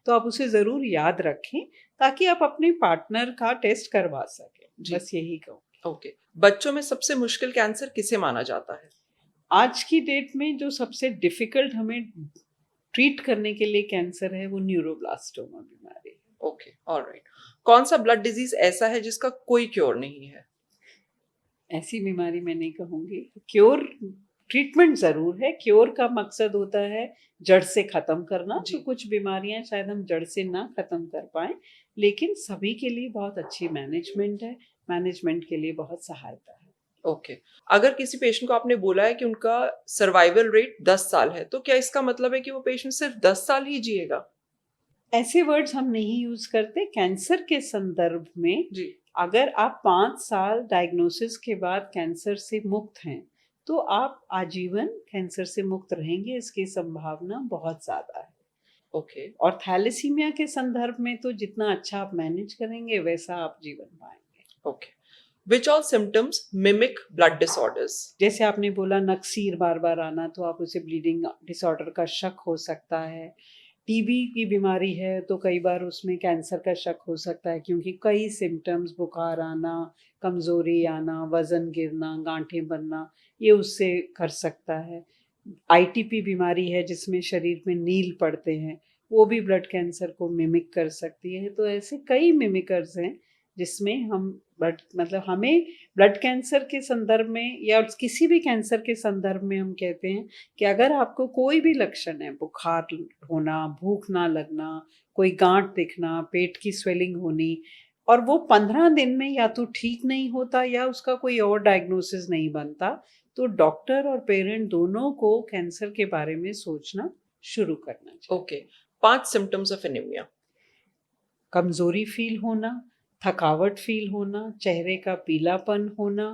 तो आप उसे ज़रूर याद रखें, ताकि आप अपने पार्टनर का टेस्ट करवा सकें। बस यही कहूँ। ओके। बच्चों में सबसे मुश्किल कैंसर किसे माना जाता है? आज की डेट में जो सबसे डिफ़िकल्ट हमें ट्रीट करने के लिए कैंसर है, वो न्यूरोब्लास्टोमा बीमारी है। Okay, alright. कौन सा ब्लड डिजीज ऐसा है जिसका कोई क्योर नहीं है? ऐसी बीमारी मैं नहीं कहूँगी। क्योर, ट्रीटमेंट ज़रूर है। क्योर का मकसद होता है जड़ से ख़त्म करना, जी। तो कुछ बीमारियां शायद हम जड़ से ना ख़त्म कर पाएँ, लेकिन सभी के लिए बहुत अच्छी मैनेजमेंट है, मैनेजमेंट के लिए बहुत सहायता है। ओके। अगर किसी पेशेंट को आपने बोला है कि उनका सर्वाइवल रेट 10 साल है, तो क्या इसका मतलब है कि वो पेशेंट सिर्फ 10 साल ही जिएगा? ऐसे वर्ड्स हम नहीं यूज़ करते कैंसर के संदर्भ में। जी। अगर आप 5 साल डायग्नोसिस के बाद कैंसर से मुक्त हैं, तो आप आजीवन कैंसर से मुक्त रहेंगे, इसकी संभावना बहुत ज़्यादा है। ओके। और थैलेसीमिया के संदर्भ में तो जितना अच्छा आप मैनेज करेंगे, वैसा आप जीवन पाएंगे। Okay. Which all symptoms mimic blood disorders? जैसे आपने बोला नक्सीर बार बार आना, तो आप उसे ब्लीडिंग डिसऑर्डर का शक हो सकता है। टीबी की बीमारी है तो कई बार उसमें कैंसर का शक हो सकता है, क्योंकि कई सिम्टम्स, बुखार आना, कमज़ोरी आना, वज़न गिरना, गांठें बनना, ये उससे कर सकता है। आईटीपी बीमारी है जिसमें शरीर में नील पड़ते हैं, वो भी ब्लड कैंसर को मिमिक कर सकती है। तो ऐसे कई मिमिकर्स हैं जिसमें हम बट मतलब हमें ब्लड कैंसर के संदर्भ में या किसी भी कैंसर के संदर्भ में हम कहते हैं कि अगर आपको कोई भी लक्षण है, बुखार होना, भूख ना लगना, कोई गांठ दिखना, पेट की स्वेलिंग होनी, और वो 15 दिन में या तो ठीक नहीं होता या उसका कोई और डायग्नोसिस नहीं बनता, तो डॉक्टर और पेरेंट दोनों को कैंसर के बारे में सोचना शुरू करना चाहिए। Okay, 5 symptoms of anaemia. कमजोरी फील होना, थकावट फील होना, चेहरे का पीलापन होना,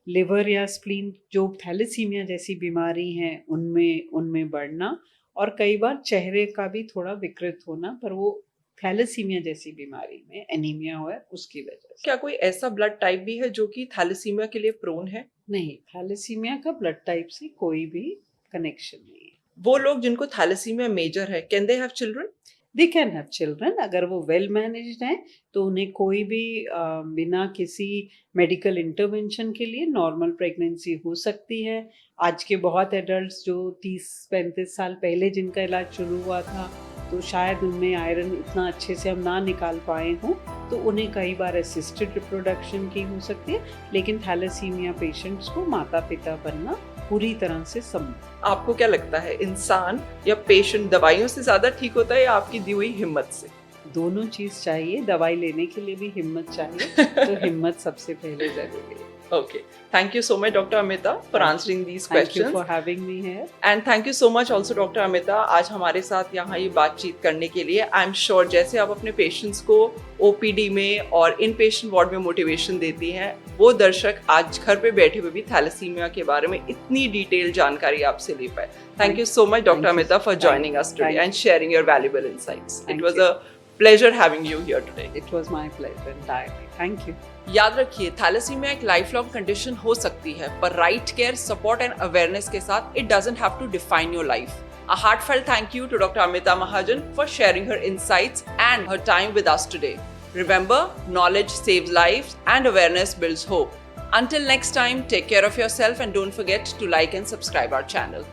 लिवर या स्प्लीन जो थैलेसीमिया जैसी बीमारी है उनमें बढ़ना, और कई बार चेहरे का भी थोड़ा विकृत होना, पर वो थैलेसीमिया जैसी बीमारी में एनीमिया हुआ है उसकी वजह से। क्या कोई ऐसा ब्लड टाइप भी है जो कि थैलेसीमिया के लिए प्रोन है? नहीं, थैलेसीमिया का ब्लड टाइप से कोई भी कनेक्शन नहीं है। वो लोग जिनको थैलेसीमिया मेजर है, can they have children? They can have children, अगर वो वेल मैनेज्ड हैं तो उन्हें कोई भी बिना किसी मेडिकल इंटरवेंशन के लिए नॉर्मल प्रेगनेंसी हो सकती है। आज के बहुत एडल्ट्स जो 30-35 साल पहले जिनका इलाज शुरू हुआ था, तो शायद उनमें आयरन इतना अच्छे से हम ना निकाल पाए हों, तो उन्हें कई बार असिस्टेड रिप्रोडक्शन की हो सकती है, लेकिन थैलेसीमिया पेशेंट्स को माता पिता बनना पूरी तरह से संभव। आपको क्या लगता है, इंसान या पेशेंट दवाइयों से ज्यादा ठीक होता है या आपकी दी हुई हिम्मत से? दोनों चीज चाहिए, दवाई लेने के लिए भी हिम्मत चाहिए, तो हिम्मत सबसे पहले जरूरी है। Okay, thank you so much, Dr. Amita, for answering these questions. Thank you for having me here. And thank you so much also, Dr. Amita, आज हमारे साथ यहाँ ये बातचीत करने के लिए। आई एम श्योर जैसे आप अपने पेशेंट्स को OPD में और इन पेशेंट वार्ड में मोटिवेशन देती हैं, वो दर्शक आज घर पे बैठे हुए भी थैलेसीमिया के बारे में इतनी डिटेल जानकारी आपसे ले पाए। Thank you so much, Dr. Amita, for joining us today and sharing your valuable insights. It was a pleasure having you here today. It was my pleasure entirely. Thank you. याद रखिए, thalassaemia एक life long condition हो सकती है, पर right care, support and awareness के साथ it doesn't have to define your life. A heartfelt thank you to Dr. Amita Mahajan for sharing her insights and her time with us today. Remember, knowledge saves lives and awareness builds hope. Until next time, take care of yourself and don't forget to like and subscribe our channel.